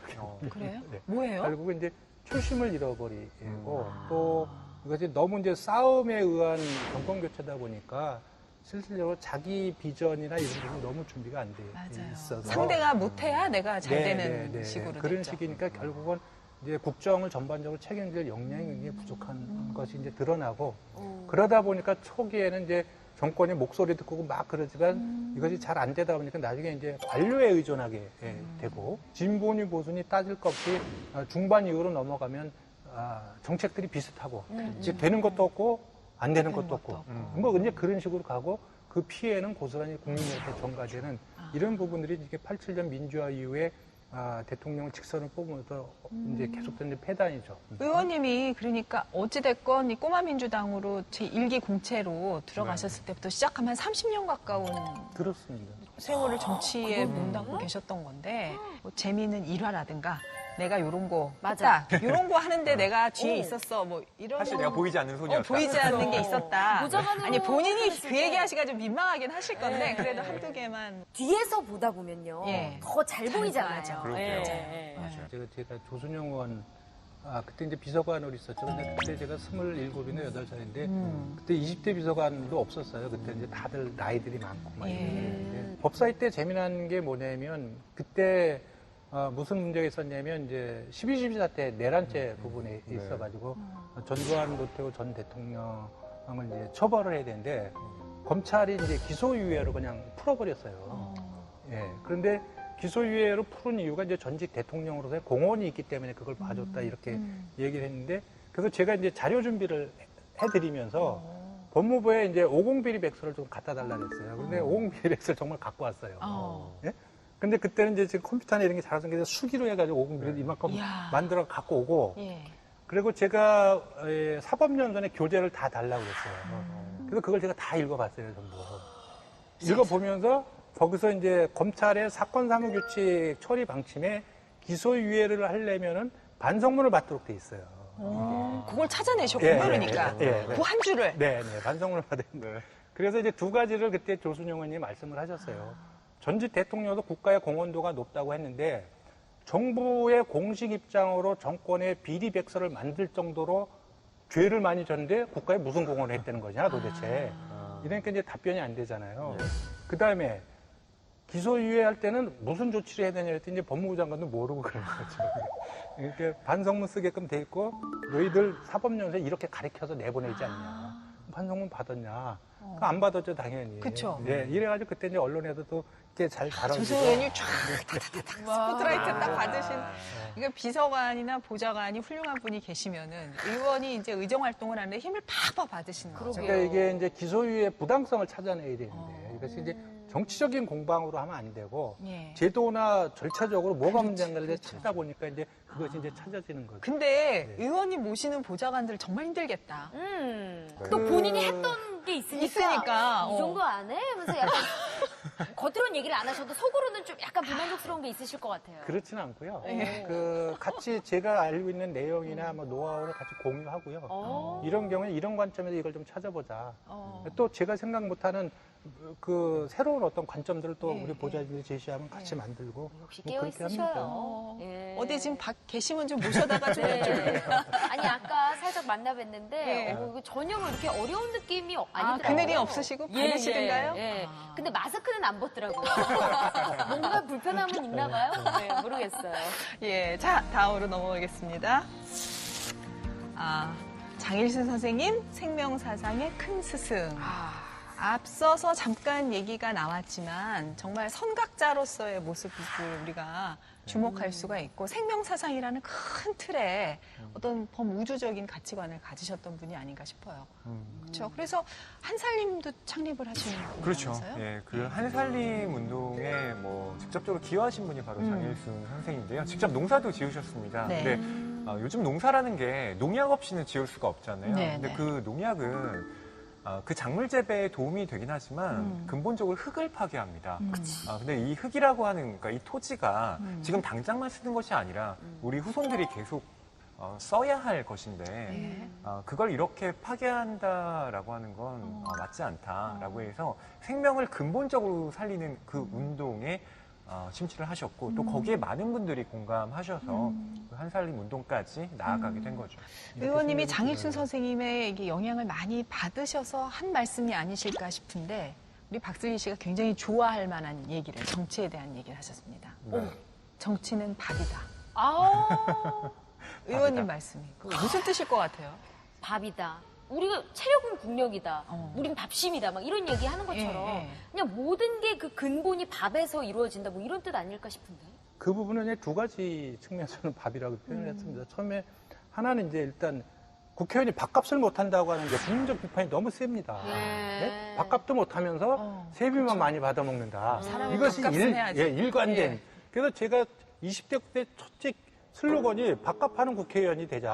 [SPEAKER 1] 그래요?
[SPEAKER 2] 네.
[SPEAKER 1] 뭐예요?
[SPEAKER 2] 결국은 이제 초심을 잃어버리고 또 이것이 너무 이제 싸움에 의한 정권 교체다 보니까 실질적으로 자기 비전이나 이런 부분이 너무 준비가 안 돼
[SPEAKER 1] 맞아요.
[SPEAKER 2] 있어서
[SPEAKER 1] 상대가 못해야 내가 잘
[SPEAKER 2] 네,
[SPEAKER 1] 되는
[SPEAKER 2] 네, 네.
[SPEAKER 1] 식으로
[SPEAKER 2] 그런
[SPEAKER 1] 됐죠.
[SPEAKER 2] 식이니까 결국은 이제 국정을 전반적으로 책임질 역량이 굉장히 부족한 것이 이제 드러나고 그러다 보니까 초기에는 이제 정권의 목소리 듣고 막 그러지만 이것이 잘 안 되다 보니까 나중에 이제 관료에 의존하게 되고 진보니 보수니 따질 것 없이 중반 이후로 넘어가면 정책들이 비슷하고 이제 되는 것도 없고 안 되는 것도 없고 뭐 이제 그런 식으로 가고 그 피해는 고스란히 국민한테 전가되는 이런 부분들이 이제 87년 민주화 이후에 대통령을 직선을 뽑으면서 이제 계속된 폐단이죠.
[SPEAKER 1] 의원님이 그러니까 어찌됐건 이 꼬마 민주당으로 제1기 공채로 들어가셨을 때부터 시작하면 30년 가까운
[SPEAKER 2] 그렇습니다.
[SPEAKER 1] 세월을 정치에 몸담고 계셨던 건데 뭐 재미있는 일화라든가 내가 요런 거
[SPEAKER 3] 맞아.
[SPEAKER 1] 했다. 요런 거 하는데 내가 뒤에 있었어. 뭐 이런
[SPEAKER 5] 사실
[SPEAKER 1] 거.
[SPEAKER 5] 내가 보이지 않는 손이었다.
[SPEAKER 1] 보이지 않는 게 있었다.
[SPEAKER 3] 보좌관으로
[SPEAKER 1] 아니 본인이
[SPEAKER 3] 했을
[SPEAKER 1] 그
[SPEAKER 3] 때.
[SPEAKER 1] 얘기하시기가 좀 민망하긴 하실 건데
[SPEAKER 3] 네.
[SPEAKER 1] 그래도 한두 개만
[SPEAKER 3] 뒤에서 보다 보면요.
[SPEAKER 1] 예.
[SPEAKER 3] 더 잘
[SPEAKER 1] 잘
[SPEAKER 3] 보이잖아요.
[SPEAKER 1] 보여요.
[SPEAKER 5] 그러게요.
[SPEAKER 3] 예.
[SPEAKER 2] 제가 조순영 의원 그때 이제 비서관으로 있었죠. 근데 그때 제가 27이나 8살인데 그때 20대 비서관도 없었어요. 그때 이제 다들 나이들이 많고 막
[SPEAKER 1] 예.
[SPEAKER 2] 이랬는데 법사위 때 재미난 게 뭐냐면 그때 무슨 문제가 있었냐면 이제 12.12 사태 내란죄 부분에 있어가지고 전두환 노태우 전 대통령을 이제 처벌을 해야 되는데 검찰이 이제 기소유예로 그냥 풀어버렸어요. 예. 그런데 기소유예로 푸른 이유가 이제 전직 대통령으로서의 공헌이 있기 때문에 그걸 봐줬다 이렇게 얘기를 했는데 그래서 제가 이제 자료 준비를 해드리면서 법무부에 이제 50비리 백서를 좀 갖다 달라 그랬어요. 근데 50비리 백서를 정말 갖고 왔어요. 예? 근데 그때는 이제 지금 컴퓨터나 이런 게 잘 생겨서 수기로 해가지고 50비리 이만큼
[SPEAKER 1] 이야.
[SPEAKER 2] 만들어 갖고 오고
[SPEAKER 1] 예.
[SPEAKER 2] 그리고 제가 사법연수원에 교재를 다 달라고 그랬어요. 그래서 그걸 제가 다 읽어봤어요, 전부. 읽어보면서 거기서 이제 검찰의 사건사무규칙 처리 방침에 기소유예를 하려면은 반성문을 받도록 돼 있어요.
[SPEAKER 1] 그걸 찾아내셨고
[SPEAKER 2] 예,
[SPEAKER 1] 그러니까
[SPEAKER 2] 예, 예.
[SPEAKER 1] 그 한 줄을
[SPEAKER 2] 네, 반성문을 받았는데. 그래서 이제 두 가지를 그때 조순영 의원님이 말씀을 하셨어요. 전직 대통령도 국가의 공헌도가 높다고 했는데 정부의 공식 입장으로 정권의 비리 백서를 만들 정도로 죄를 많이 졌는데 국가에 무슨 공헌을 했다는 거냐 도대체. 이러니까 이제 답변이 안 되잖아요. 그 다음에 기소유예할 때는 무슨 조치를 해야 되냐 했더니 이제 법무부 장관도 모르고 그런 거죠. 이렇게 반성문 쓰게끔 돼 있고 너희들 사법연수에 이렇게 가르쳐서 내보내지 않냐. 반성문 받았냐. 그거 안 받았죠, 당연히.
[SPEAKER 1] 그쵸.
[SPEAKER 2] 네, 이래가지고 그때 이제 언론에도 또 이렇게 잘 다뤄지고.
[SPEAKER 1] 조승우 의원이 쫙 스포트라이트 딱 받으신 이거 비서관이나 보좌관이 훌륭한 분이 계시면은 의원이 이제 의정 활동을 하는데 힘을 팍팍 받으시는 거죠.
[SPEAKER 2] 그러니까 이게 이제 기소유예 부당성을 찾아내야 되는데 이것이 이제 정치적인 공방으로 하면 안 되고
[SPEAKER 1] 예.
[SPEAKER 2] 제도나 절차적으로 뭐가 문제인가를 찾다 보니까 이제 그것이 이제 찾아지는 거죠.
[SPEAKER 1] 근데 의원님 모시는 보좌관들 정말 힘들겠다.
[SPEAKER 3] 또 본인이 했던 게 게 있으니까.
[SPEAKER 1] 있으니까,
[SPEAKER 3] 이 정도 안 해? 하면서 약간 겉으로는 얘기를 안 하셔도 속으로는 좀 약간 불만족스러운 게 있으실 것 같아요.
[SPEAKER 2] 그렇지는 않고요.
[SPEAKER 1] 네.
[SPEAKER 2] 그 같이 제가 알고 있는 내용이나 뭐 노하우를 같이 공유하고요. 이런 경우에 이런 관점에서 이걸 좀 찾아보자. 또 제가 생각 못하는 그 새로운 어떤 관점들을 또
[SPEAKER 1] 예,
[SPEAKER 2] 우리 보좌진들이 제시하면 같이 만들고
[SPEAKER 3] 역시
[SPEAKER 2] 뭐 그렇게
[SPEAKER 3] 깨어있으셔요. 예.
[SPEAKER 1] 어디 지금 밖 계시면 좀 모셔다가 좀
[SPEAKER 3] 네.
[SPEAKER 1] 여쭤볼게요.
[SPEAKER 3] 아니 아까 살짝 만나뵀는데
[SPEAKER 1] 네.
[SPEAKER 3] 이거 전혀 이렇게 어려운 느낌이
[SPEAKER 1] 아,
[SPEAKER 3] 아니더라고요.
[SPEAKER 1] 그늘이 없으시고 밝으시던가요?
[SPEAKER 3] 예, 예.
[SPEAKER 1] 아.
[SPEAKER 3] 근데 마스크는 안 벗더라고요. 뭔가 불편함은 있나 봐요? 네, 모르겠어요.
[SPEAKER 1] 예, 자, 다음으로 넘어가겠습니다. 장일순 선생님, 생명사상의 큰 스승. 앞서서 잠깐 얘기가 나왔지만 정말 선각자로서의 모습을 우리가 주목할 수가 있고 생명사상이라는 큰 틀에 어떤 범우주적인 가치관을 가지셨던 분이 아닌가 싶어요. 그렇죠. 그래서 한살림도 창립을 하시는
[SPEAKER 5] 그렇죠.
[SPEAKER 1] 분이라면서요?
[SPEAKER 5] 예, 그 한살림 운동에 뭐 직접적으로 기여하신 분이 바로 장일순 선생인데요. 직접 농사도 지으셨습니다.
[SPEAKER 1] 네.
[SPEAKER 5] 근데 요즘 농사라는 게 농약 없이는 지을 수가 없잖아요.
[SPEAKER 1] 네,
[SPEAKER 5] 근데
[SPEAKER 1] 네.
[SPEAKER 5] 그 농약은 그 작물 재배에 도움이 되긴 하지만 근본적으로 흙을 파괴합니다. 근데 이 흙이라고 하는 그러니까 이 토지가 지금 당장만 쓰는 것이 아니라 우리 후손들이 계속 써야 할 것인데 그걸 이렇게 파괴한다라고 하는 건 맞지 않다라고 해서 생명을 근본적으로 살리는 그 운동에 심취를 하셨고 또 거기에 많은 분들이 공감하셔서 그 한살림 운동까지 나아가게 된 거죠.
[SPEAKER 1] 의원님이 장일순 선생님의 이게 영향을 많이 받으셔서 한 말씀이 아니실까 싶은데 우리 박슬기 씨가 굉장히 좋아할 만한 얘기를 정치에 대한 얘기를 하셨습니다.
[SPEAKER 5] 네.
[SPEAKER 1] 정치는 밥이다.
[SPEAKER 3] 아우,
[SPEAKER 1] 의원님 말씀이 그거 무슨 뜻일 것 같아요?
[SPEAKER 3] 밥이다. 우리가 체력은 국력이다. 우린 밥심이다. 막 이런 얘기 하는 것처럼
[SPEAKER 1] 예, 예.
[SPEAKER 3] 그냥 모든 게 그 근본이 밥에서 이루어진다. 뭐 이런 뜻 아닐까 싶은데.
[SPEAKER 2] 그 부분은 이제 두 가지 측면에서는 밥이라고 표현을 했습니다. 처음에 하나는 이제 일단 국회의원이 밥값을 못한다고 하는 게 국민적 비판이 너무 셉니다. 네? 밥값도 못하면서 세비만 많이 받아먹는다.
[SPEAKER 1] 사람은
[SPEAKER 2] 이것이
[SPEAKER 1] 밥값은 해야지.
[SPEAKER 2] 일관된.
[SPEAKER 1] 예.
[SPEAKER 2] 그래서 제가 20대 때 첫째 슬로건이 밥값하는 국회의원이 되자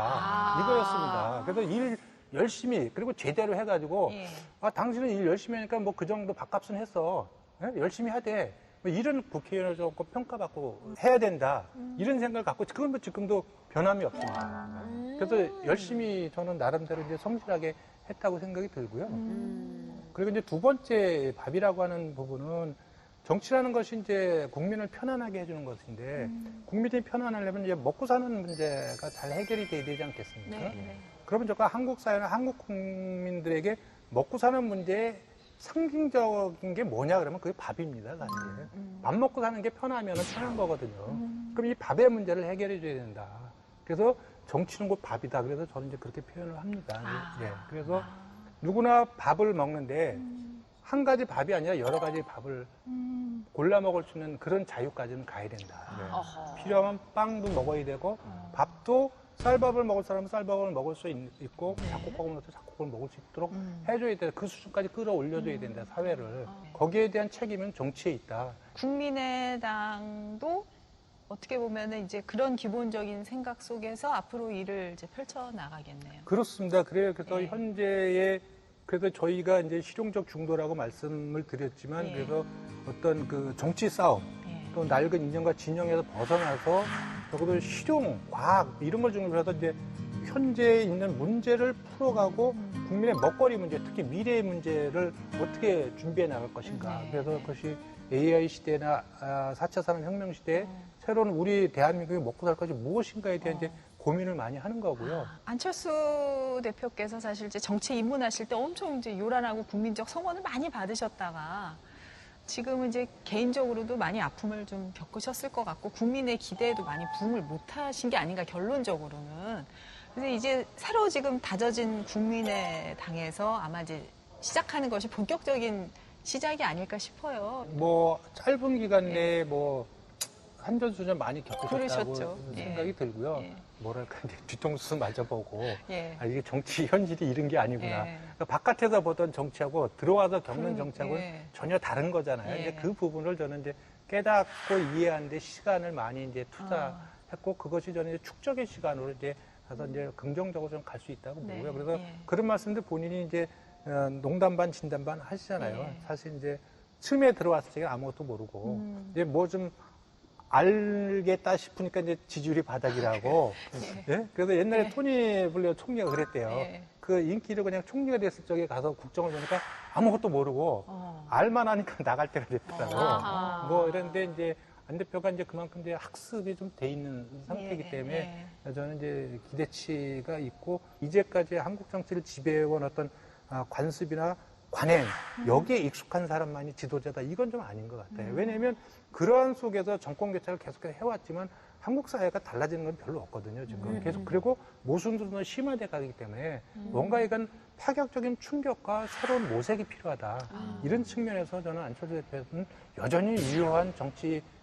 [SPEAKER 2] 이거였습니다. 그래서 일 열심히 그리고 제대로 해가지고
[SPEAKER 1] 예.
[SPEAKER 2] 당신은 일 열심히 하니까 뭐 그 정도 밥값은 했어. 예? 열심히 하되 뭐 이런 국회의원을 조금 평가받고 해야 된다. 이런 생각을 갖고 그건 뭐 지금도 변함이 없습니다. 그래서 열심히 저는 나름대로 이제 성실하게 했다고 생각이 들고요. 그리고 이제 두 번째 밥이라고 하는 부분은 정치라는 것이 이제 국민을 편안하게 해주는 것인데 국민이 편안하려면 이제 먹고 사는 문제가 잘 해결이 돼야 되지 않겠습니까?
[SPEAKER 1] 네.
[SPEAKER 2] 그러면 제가 한국 사회나 한국 국민들에게 먹고 사는 문제에 상징적인 게 뭐냐 그러면 그게 밥입니다, 사실. 밥 먹고 사는 게 편하면 편한 거거든요. 그럼 이 밥의 문제를 해결해 줘야 된다. 그래서 정치는 곧 밥이다. 그래서 저는 이제 그렇게 표현을 합니다. 예. 그래서 누구나 밥을 먹는데 한 가지 밥이 아니라 여러 가지 밥을 골라 먹을 수 있는 그런 자유까지는 가야 된다.
[SPEAKER 5] 네.
[SPEAKER 2] 필요하면 빵도 먹어야 되고 밥도 쌀밥을 먹을 사람은 쌀밥을 먹을 수 있고 잡곡밥을 먹을 잡곡을 먹을 수 있도록 해줘야 된다. 그 수준까지 끌어올려줘야 된다. 사회를. 거기에 대한 책임은 정치에 있다.
[SPEAKER 1] 국민의당도 어떻게 보면은 이제 그런 기본적인 생각 속에서 앞으로 일을 이제 펼쳐 나가겠네요.
[SPEAKER 2] 그렇습니다. 그래서
[SPEAKER 1] 예.
[SPEAKER 2] 현재의 그래서 저희가 이제 실용적 중도라고 말씀을 드렸지만
[SPEAKER 1] 예.
[SPEAKER 2] 그래서 어떤 그 정치 싸움
[SPEAKER 1] 예.
[SPEAKER 2] 또 낡은 이념과 진영에서 벗어나서 적어도 실용, 과학 이런 걸 중심으로 해서 이제 현재에 있는 문제를 풀어가고 국민의 먹거리 문제, 특히 미래의 문제를 어떻게 준비해 나갈 것인가.
[SPEAKER 1] 네.
[SPEAKER 2] 그래서 그것이 AI 시대나 4차 산업혁명 시대에 새로운 우리 대한민국이 먹고 살 것이 무엇인가에 대한 이제 고민을 많이 하는 거고요.
[SPEAKER 1] 안철수 대표께서 사실 이제 정치에 입문하실 때 엄청 이제 요란하고 국민적 성원을 많이 받으셨다가 지금은 이제 개인적으로도 많이 아픔을 좀 겪으셨을 것 같고 국민의 기대에도 많이 부응을 못하신 게 아닌가 결론적으로는. 그래서 이제 새로 지금 다져진 국민의당에서 아마 이제 시작하는 것이 본격적인 시작이 아닐까 싶어요.
[SPEAKER 2] 뭐 짧은 기간 내에 뭐 한전수전 많이 겪으셨다고
[SPEAKER 1] 그러셨죠.
[SPEAKER 2] 생각이
[SPEAKER 1] 예.
[SPEAKER 2] 들고요.
[SPEAKER 1] 예.
[SPEAKER 2] 뭐랄까 이제 뒤통수 맞아보고
[SPEAKER 1] 예.
[SPEAKER 2] 이게 정치 현실이 이런 게 아니구나.
[SPEAKER 1] 예.
[SPEAKER 2] 그러니까 바깥에서 보던 정치하고 들어와서 겪는
[SPEAKER 1] 그러니까,
[SPEAKER 2] 정치하고는
[SPEAKER 1] 예.
[SPEAKER 2] 전혀 다른 거잖아요.
[SPEAKER 1] 예.
[SPEAKER 2] 이제 그 부분을 저는 이제 깨닫고 이해하는데 시간을 많이 이제 투자했고 그것이 저는 이제 축적의 시간으로 이제 가서 이제 긍정적으로 좀 갈 수 있다고
[SPEAKER 1] 네.
[SPEAKER 2] 보고요. 그래서
[SPEAKER 1] 예.
[SPEAKER 2] 그런 말씀들 본인이 이제 농담 반 진담 반 하시잖아요.
[SPEAKER 1] 예.
[SPEAKER 2] 사실 이제 처음에 들어왔을 때 아무것도 모르고 이제 뭐 좀 알겠다 싶으니까 이제 지지율이 바닥이라고. 예? 그래서 옛날에 토니 블레어 총리가 그랬대요.
[SPEAKER 1] 예.
[SPEAKER 2] 그 인기를 그냥 총리가 됐을 적에 가서 국정을 보니까 아무것도 모르고 알만 하니까 나갈 때가 됐더라고.
[SPEAKER 3] 아하.
[SPEAKER 2] 뭐 이런데 이제 안 대표가 이제 그만큼 이제 학습이 좀 돼 있는 상태이기
[SPEAKER 1] 예,
[SPEAKER 2] 때문에 저는 이제 기대치가 있고 이제까지 한국 정치를 지배해온 어떤 관습이나 관행 여기에 익숙한 사람만이 지도자다 이건 좀 아닌 것 같아요. 왜냐하면 그러한 속에서 정권 교체를 계속해서 해왔지만 한국 사회가 달라지는 건 별로 없거든요. 지금 계속 그리고 모순도 심화돼 가기 때문에 뭔가 이건 파격적인 충격과 새로운 모색이 필요하다. 이런 측면에서 저는 안철수 대표는 여전히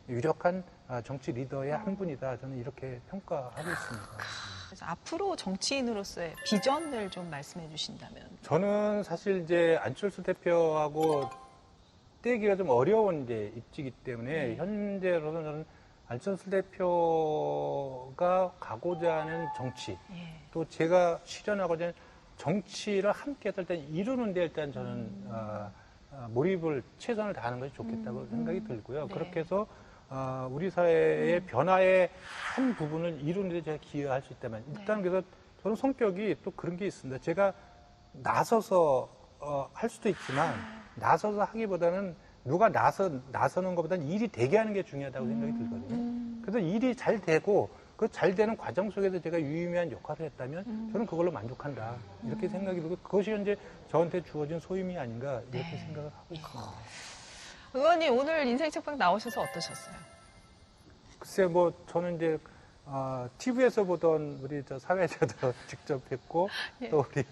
[SPEAKER 2] 유력한 정치 리더의 한 분이다. 저는 이렇게 평가하고 있습니다.
[SPEAKER 1] 그래서 앞으로 정치인으로서의 비전을 좀 말씀해 주신다면.
[SPEAKER 2] 저는 사실 이제 안철수 대표하고 떼기가 좀 어려운 이제 입지이기 때문에 현재로서는 저는 안철수 대표가 가고자 하는 정치,
[SPEAKER 1] 예.
[SPEAKER 2] 또 제가 실현하고자 하는 정치를 함께 했을 때 이루는 데 일단 저는 몰입을 최선을 다하는 것이 좋겠다고 생각이 들고요.
[SPEAKER 1] 네.
[SPEAKER 2] 그렇게 해서 우리 사회의 변화의 한 부분을 이루는 데 제가 기여할 수 있다면 일단 그래서 저는 성격이 또 그런 게 있습니다. 제가 나서서 할 수도 있지만 나서서 하기보다는 누가 나서는 것보다는 일이 되게 하는 게 중요하다고 생각이 들거든요. 그래서 일이 잘 되고 그 잘 되는 과정 속에서 제가 유의미한 역할을 했다면 저는 그걸로 만족한다. 이렇게 생각이 들고 그것이 현재 저한테 주어진 소임이 아닌가 이렇게 생각을 하고 있습니다.
[SPEAKER 1] 의원님 오늘 인생책방 나오셔서 어떠셨어요?
[SPEAKER 2] 글쎄 뭐 저는 이제 TV에서 보던 우리 저 사회자도 직접 뵙고
[SPEAKER 1] 예.
[SPEAKER 2] 또 우리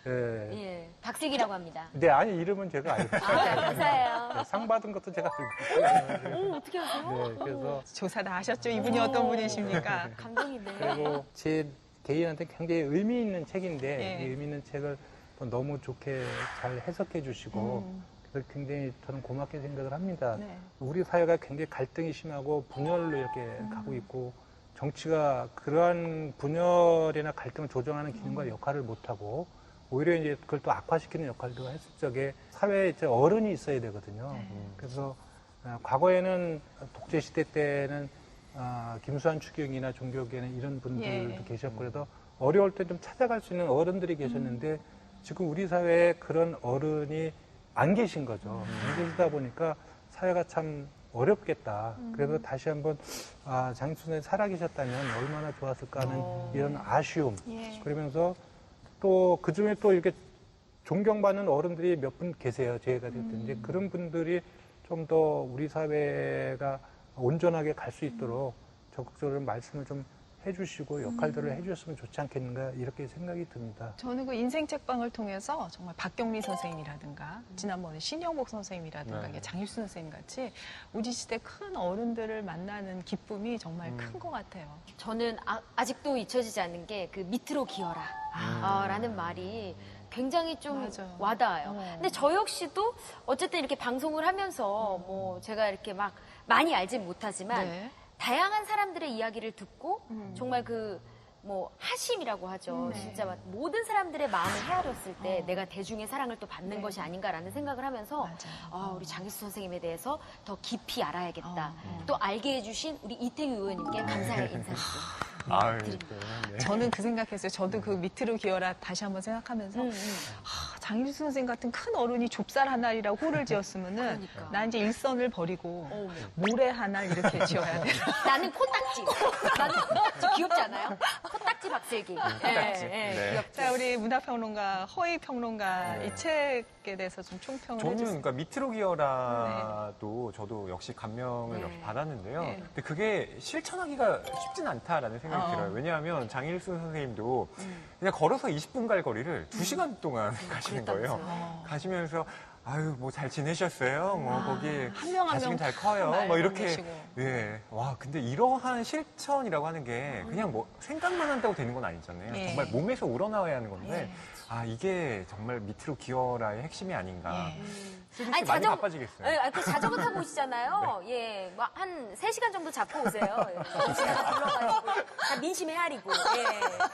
[SPEAKER 3] 예, 박슬기라고 합니다.
[SPEAKER 2] 네, 아니 이름은 제가 알고 있어요.
[SPEAKER 3] 감사해요.
[SPEAKER 2] 상 받은 것도 제가 알고 있어요.
[SPEAKER 3] 오, 어떻게 하세요?
[SPEAKER 2] 네, 그래서
[SPEAKER 1] 조사 다 하셨죠? 이분이 어떤 분이십니까?
[SPEAKER 3] 감동이네.
[SPEAKER 2] 그리고 제 개인한테 굉장히 의미 있는 책인데
[SPEAKER 1] 예.
[SPEAKER 2] 이 의미 있는 책을 또 너무 좋게 잘 해석해 주시고 그래서 굉장히 저는 고맙게 생각을 합니다.
[SPEAKER 1] 네.
[SPEAKER 2] 우리 사회가 굉장히 갈등이 심하고 분열로 이렇게 가고 있고 정치가 그러한 분열이나 갈등을 조정하는 기능과 역할을 못하고 오히려 이제 그걸 또 악화시키는 역할도 했을 적에 사회에 이제 어른이 있어야 되거든요. 그래서 과거에는 독재 시대 때는 김수환 추경이나 종교계는 이런 분들도
[SPEAKER 1] 예.
[SPEAKER 2] 계셨고 그래서 어려울 때 좀 찾아갈 수 있는 어른들이 계셨는데 지금 우리 사회에 그런 어른이 안 계신 거죠. 안 계시다 보니까 사회가 참 어렵겠다. 그래서 다시 한번 장익순 선생님이 살아계셨다면 얼마나 좋았을까 하는 이런 아쉬움.
[SPEAKER 1] 예.
[SPEAKER 2] 그러면서 또 그중에 또 이렇게 존경받는 어른들이 몇 분 계세요. 제가 됐든 이제 그런 분들이 좀 더 우리 사회가 온전하게 갈 수 있도록 적극적으로 말씀을 좀 해주시고 역할들을 해주셨으면 좋지 않겠는가 이렇게 생각이 듭니다.
[SPEAKER 1] 저는 그 인생책방을 통해서 정말 박경리 선생님이라든가 지난번에 신영복 선생님이라든가
[SPEAKER 5] 네.
[SPEAKER 1] 장일순 선생님 같이 우리 시대 큰 어른들을 만나는 기쁨이 정말 큰 것 같아요.
[SPEAKER 3] 저는 아직도 잊혀지지 않는 게 그 밑으로 기어라 라는 말이 굉장히 좀
[SPEAKER 1] 맞아요.
[SPEAKER 3] 와닿아요. 근데 저 역시도 어쨌든 이렇게 방송을 하면서 뭐 제가 이렇게 막 많이 알진 못하지만
[SPEAKER 1] 네.
[SPEAKER 3] 다양한 사람들의 이야기를 듣고 정말 그 뭐 하심이라고 하죠.
[SPEAKER 1] 네.
[SPEAKER 3] 진짜 막 모든 사람들의 마음을 헤아렸을 때 내가 대중의 사랑을 또 받는 것이 아닌가라는 생각을 하면서
[SPEAKER 1] 맞아요.
[SPEAKER 3] 우리 장희수 선생님에 대해서 더 깊이 알아야겠다. 또 알게 해주신 우리 이태규 의원님께 감사의 인사를
[SPEAKER 5] 아유,
[SPEAKER 3] 드립니다.
[SPEAKER 5] 네.
[SPEAKER 1] 저는 그 생각했어요. 저도 그 밑으로 기어라 다시 한번 생각하면서 장일순 선생 같은 큰 어른이 좁쌀 하나리라고 호를 지었으면은
[SPEAKER 3] 그러니까.
[SPEAKER 1] 나 이제 일선을 버리고 모래 하나 이렇게 지어야 돼.
[SPEAKER 3] 나는 코딱지. 나는 코딱지 귀엽지 않아요? 코딱지 박슬기.
[SPEAKER 5] 코딱지.
[SPEAKER 3] 예,
[SPEAKER 5] 네.
[SPEAKER 3] 귀엽죠.
[SPEAKER 1] 자, 우리 문화평론가, 허위평론가 이 책에 대해서 좀 총평을
[SPEAKER 5] 저는
[SPEAKER 1] 해주세요.
[SPEAKER 5] 그러니까 밑으로 기어라도 저도 역시 감명을
[SPEAKER 3] 네.
[SPEAKER 5] 역시 받았는데요.
[SPEAKER 1] 네.
[SPEAKER 5] 근데 그게 실천하기가 쉽진 않다라는 생각이
[SPEAKER 1] 어.
[SPEAKER 5] 들어요. 왜냐하면 장일순 선생님도 그냥 걸어서 20분 갈 거리를 2시간 동안 가시는 거예요.
[SPEAKER 3] 그랬다면서요.
[SPEAKER 5] 가시면서 아유 뭐 잘 지내셨어요? 뭐 거기
[SPEAKER 1] 한 명 한
[SPEAKER 5] 자식은
[SPEAKER 1] 명
[SPEAKER 5] 잘 커요.
[SPEAKER 1] 다
[SPEAKER 5] 뭐 이렇게
[SPEAKER 1] 알아보시고.
[SPEAKER 5] 예. 와 근데 이러한 실천이라고 하는 게 그냥 뭐 생각만 한다고 되는 건 아니잖아요.
[SPEAKER 1] 예.
[SPEAKER 5] 정말 몸에서 우러나와야 하는 건데
[SPEAKER 1] 예.
[SPEAKER 5] 이게 정말 밑으로 기어라의 핵심이 아닌가.
[SPEAKER 1] 예.
[SPEAKER 5] 수지 씨 많이 바빠지겠어요.
[SPEAKER 3] 그 자전거 타고 오시잖아요. 예, 뭐 한 3시간 정도 잡고 오세요. 정치가 불러가지고 다 민심 헤아리고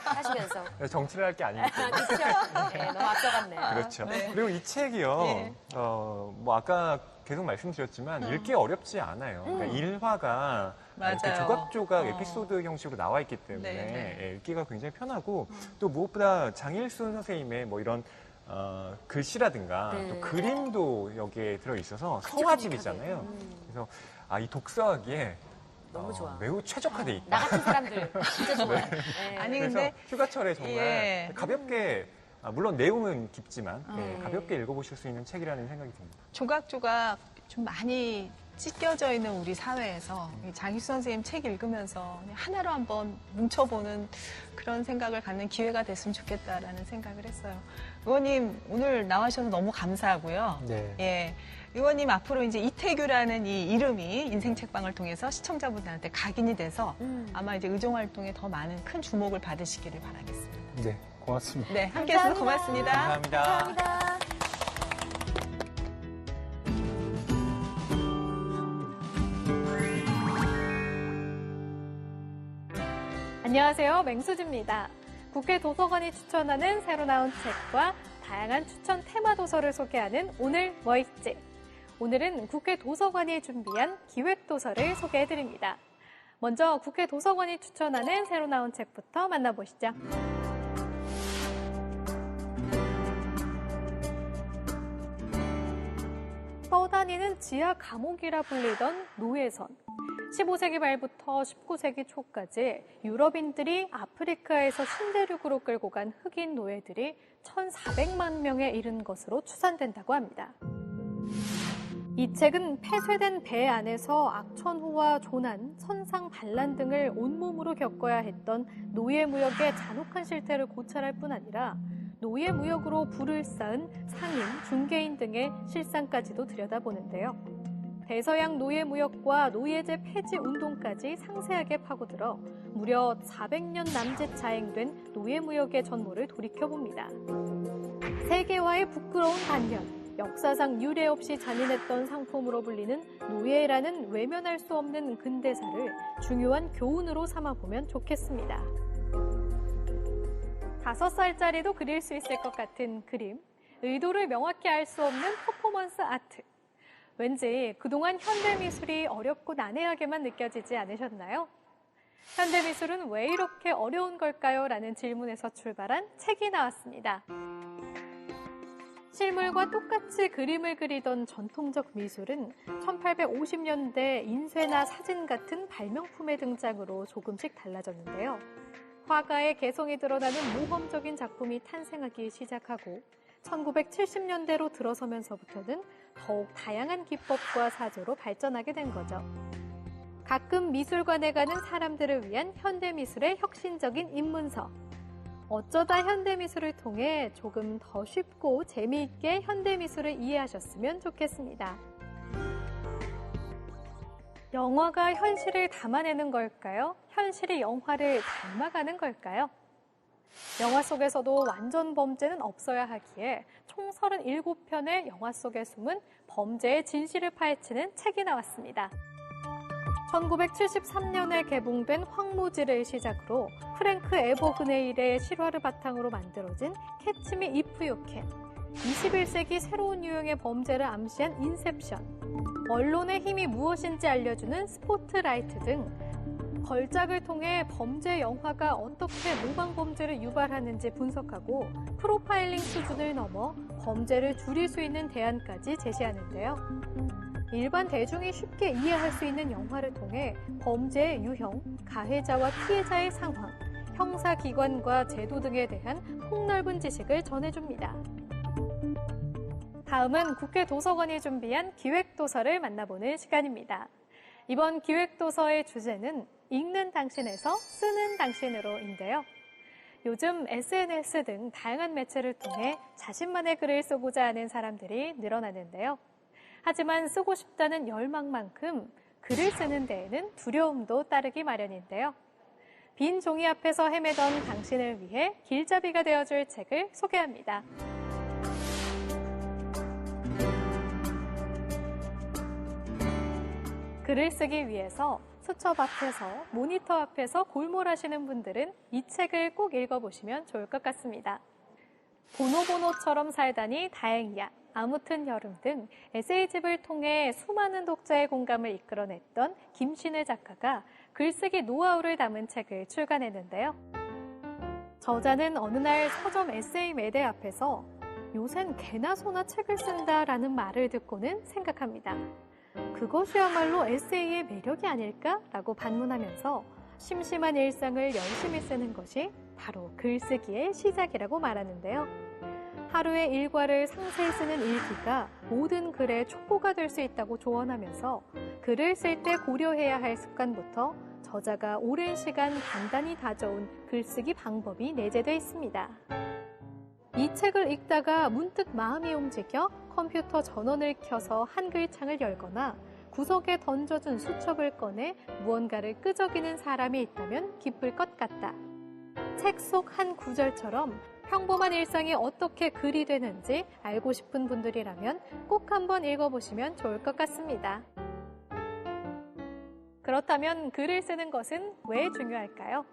[SPEAKER 3] 하시면서.
[SPEAKER 5] 정치를 할 게 아니기 때문에.
[SPEAKER 3] 그렇죠. 너무 앞서갔네요.
[SPEAKER 5] 그렇죠. 그리고 이 책이요. 뭐 아까 계속 말씀드렸지만 읽기 어렵지 않아요. 그러니까 일화가 이렇게
[SPEAKER 1] 맞아요.
[SPEAKER 5] 조각조각 에피소드 형식으로 나와 있기 때문에
[SPEAKER 1] 네.
[SPEAKER 5] 예, 읽기가 굉장히 편하고 또 무엇보다 장일순 선생님의 뭐 이런 글씨라든가 또 그림도 여기에 들어있어서 성화집이잖아요. 그래서 이 독서하기에
[SPEAKER 3] 너무 좋아.
[SPEAKER 5] 매우 최적화돼 있다.
[SPEAKER 3] 나 같은 사람들 진짜 좋아요. 네.
[SPEAKER 1] 아니
[SPEAKER 5] 그래서
[SPEAKER 1] 근데
[SPEAKER 5] 휴가철에 정말
[SPEAKER 1] 예.
[SPEAKER 5] 가볍게 물론 내용은 깊지만 가볍게 읽어보실 수 있는 책이라는 생각이 듭니다.
[SPEAKER 1] 조각조각 좀 많이 찢겨져 있는 우리 사회에서 이 장일순 선생님 책 읽으면서 그냥 하나로 한번 뭉쳐보는 그런 생각을 갖는 기회가 됐으면 좋겠다라는 생각을 했어요. 의원님 오늘 나와주셔서 너무 감사하고요.
[SPEAKER 2] 네.
[SPEAKER 1] 예. 의원님 앞으로 이제 이태규라는 이 이름이 인생 책방을 통해서 시청자분들한테 각인이 돼서 아마 이제 의정 활동에 더 많은 큰 주목을 받으시기를 바라겠습니다.
[SPEAKER 2] 네, 고맙습니다.
[SPEAKER 1] 네, 함께 해주셔서 고맙습니다.
[SPEAKER 5] 감사합니다.
[SPEAKER 6] 안녕하세요. 맹수지입니다. 국회 도서관이 추천하는 새로 나온 책과 다양한 추천 테마 도서를 소개하는 오늘 뭐 읽지? 오늘은 국회 도서관이 준비한 기획도서를 소개해드립니다. 먼저 국회 도서관이 추천하는 새로 나온 책부터 만나보시죠. 떠다니는 지하 감옥이라 불리던 노예선. 15세기 말부터 19세기 초까지 유럽인들이 아프리카에서 신대륙으로 끌고 간 흑인 노예들이 1,400만 명에 이른 것으로 추산된다고 합니다. 이 책은 폐쇄된 배 안에서 악천후와 조난, 선상, 반란 등을 온몸으로 겪어야 했던 노예무역의 잔혹한 실태를 고찰할 뿐 아니라 노예무역으로 부를 쌓은 상인, 중개인 등의 실상까지도 들여다보는데요. 대서양 노예무역과 노예제 폐지 운동까지 상세하게 파고들어 무려 400년 남짓 자행된 노예무역의 전모를 돌이켜봅니다. 세계화의 부끄러운 반년, 역사상 유례 없이 잔인했던 상품으로 불리는 노예라는 외면할 수 없는 근대사를 중요한 교훈으로 삼아보면 좋겠습니다. 5살짜리도 그릴 수 있을 것 같은 그림, 의도를 명확히 알 수 없는 퍼포먼스 아트. 왠지 그동안 현대미술이 어렵고 난해하게만 느껴지지 않으셨나요? 현대미술은 왜 이렇게 어려운 걸까요? 라는 질문에서 출발한 책이 나왔습니다. 실물과 똑같이 그림을 그리던 전통적 미술은 1850년대 인쇄나 사진 같은 발명품의 등장으로 조금씩 달라졌는데요. 화가의 개성이 드러나는 모험적인 작품이 탄생하기 시작하고 1970년대로 들어서면서부터는 더욱 다양한 기법과 사조로 발전하게 된 거죠. 가끔 미술관에 가는 사람들을 위한 현대미술의 혁신적인 입문서. 어쩌다 현대미술을 통해 조금 더 쉽고 재미있게 현대미술을 이해하셨으면 좋겠습니다. 영화가 현실을 담아내는 걸까요? 현실이 영화를 닮아가는 걸까요? 영화 속에서도 완전 범죄는 없어야 하기에 총 37편의 영화 속에 숨은 범죄의 진실을 파헤치는 책이 나왔습니다. 1973년에 개봉된 황무지를 시작으로 프랭크 에버그네일의 실화를 바탕으로 만들어진 캐치 미 이프 유 캔, 21세기 새로운 유형의 범죄를 암시한 인셉션, 언론의 힘이 무엇인지 알려주는 스포트라이트 등 걸작을 통해 범죄 영화가 어떻게 모방 범죄를 유발하는지 분석하고 프로파일링 수준을 넘어 범죄를 줄일 수 있는 대안까지 제시하는데요. 일반 대중이 쉽게 이해할 수 있는 영화를 통해 범죄의 유형, 가해자와 피해자의 상황, 형사기관과 제도 등에 대한 폭넓은 지식을 전해줍니다. 다음은 국회 도서관이 준비한 기획도서를 만나보는 시간입니다. 이번 기획도서의 주제는 읽는 당신에서 쓰는 당신으로인데요. 요즘 SNS 등 다양한 매체를 통해 자신만의 글을 쓰고자 하는 사람들이 늘어나는데요. 하지만 쓰고 싶다는 열망만큼 글을 쓰는 데에는 두려움도 따르기 마련인데요. 빈 종이 앞에서 헤매던 당신을 위해 길잡이가 되어줄 책을 소개합니다. 글을 쓰기 위해서 수첩 앞에서, 모니터 앞에서 골몰하시는 분들은 이 책을 꼭 읽어보시면 좋을 것 같습니다. 보노보노처럼 살다니 다행이야, 아무튼 여름 등 에세이집을 통해 수많은 독자의 공감을 이끌어냈던 김신혜 작가가 글쓰기 노하우를 담은 책을 출간했는데요. 저자는 어느 날 서점 에세이 매대 앞에서 요샌 개나 소나 책을 쓴다라는 말을 듣고는 생각합니다. 그것이야말로 에세이의 매력이 아닐까라고 반문하면서 심심한 일상을 열심히 쓰는 것이 바로 글쓰기의 시작이라고 말하는데요. 하루의 일과를 상세히 쓰는 일기가 모든 글의 촉구가 될 수 있다고 조언하면서 글을 쓸 때 고려해야 할 습관부터 저자가 오랜 시간 단단히 다져온 글쓰기 방법이 내재되어 있습니다. 이 책을 읽다가 문득 마음이 움직여 컴퓨터 전원을 켜서 한글창을 열거나 구석에 던져둔 수첩을 꺼내 무언가를 끄적이는 사람이 있다면 기쁠 것 같다. 책 속 한 구절처럼 평범한 일상이 어떻게 글이 되는지 알고 싶은 분들이라면 꼭 한번 읽어보시면 좋을 것 같습니다. 그렇다면 글을 쓰는 것은 왜 중요할까요?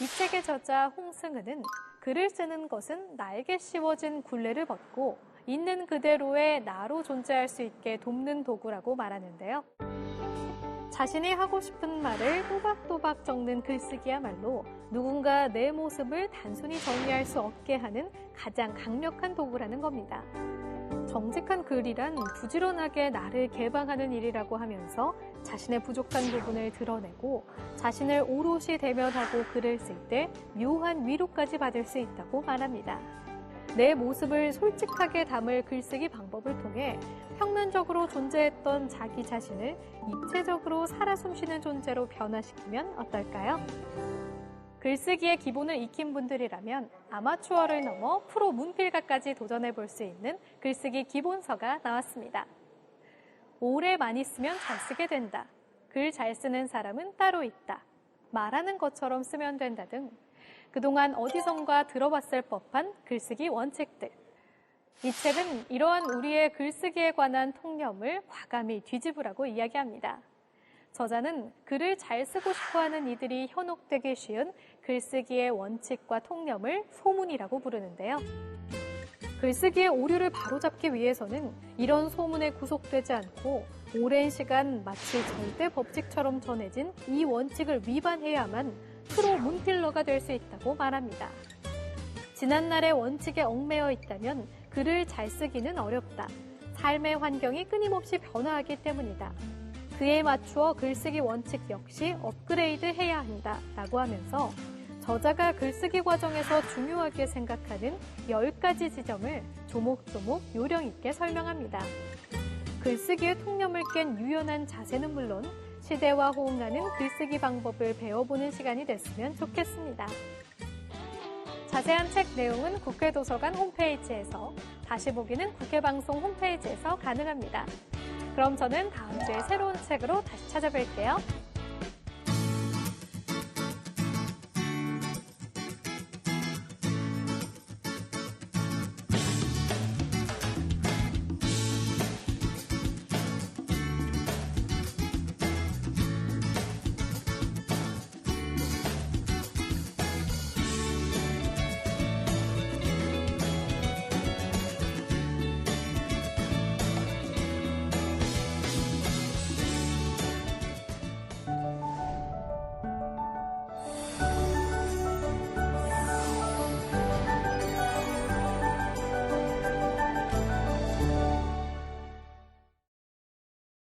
[SPEAKER 6] 이 책의 저자 홍승은은 글을 쓰는 것은 나에게 씌워진 굴레를 벗고 있는 그대로의 나로 존재할 수 있게 돕는 도구라고 말하는데요. 자신이 하고 싶은 말을 또박또박 적는 글쓰기야말로 누군가 내 모습을 단순히 정리할 수 없게 하는 가장 강력한 도구라는 겁니다. 정직한 글이란 부지런하게 나를 개방하는 일이라고 하면서 자신의 부족한 부분을 드러내고 자신을 오롯이 대면하고 글을 쓸 때 묘한 위로까지 받을 수 있다고 말합니다. 내 모습을 솔직하게 담을 글쓰기 방법을 통해 평면적으로 존재했던 자기 자신을 입체적으로 살아 숨쉬는 존재로 변화시키면 어떨까요? 글쓰기의 기본을 익힌 분들이라면 아마추어를 넘어 프로 문필가까지 도전해 볼 수 있는 글쓰기 기본서가 나왔습니다. 오래 많이 쓰면 잘 쓰게 된다. 글 잘 쓰는 사람은 따로 있다. 말하는 것처럼 쓰면 된다 등 그동안 어디선가 들어봤을 법한 글쓰기 원칙들. 이 책은 이러한 우리의 글쓰기에 관한 통념을 과감히 뒤집으라고 이야기합니다. 저자는 글을 잘 쓰고 싶어하는 이들이 현혹되기 쉬운 글쓰기의 원칙과 통념을 소문이라고 부르는데요. 글쓰기의 오류를 바로잡기 위해서는 이런 소문에 구속되지 않고 오랜 시간 마치 절대 법칙처럼 전해진 이 원칙을 위반해야만 프로 문필러가 될 수 있다고 말합니다. 지난날의 원칙에 얽매여 있다면 글을 잘 쓰기는 어렵다. 삶의 환경이 끊임없이 변화하기 때문이다. 그에 맞추어 글쓰기 원칙 역시 업그레이드해야 한다 라고 하면서 저자가 글쓰기 과정에서 중요하게 생각하는 10가지 지점을 조목조목 요령 있게 설명합니다. 글쓰기의 통념을 깬 유연한 자세는 물론 시대와 호응하는 글쓰기 방법을 배워보는 시간이 됐으면 좋겠습니다. 자세한 책 내용은 국회도서관 홈페이지에서, 다시 보기는 국회방송 홈페이지에서 가능합니다. 그럼 저는 다음 주에 새로운 책으로 다시 찾아뵐게요.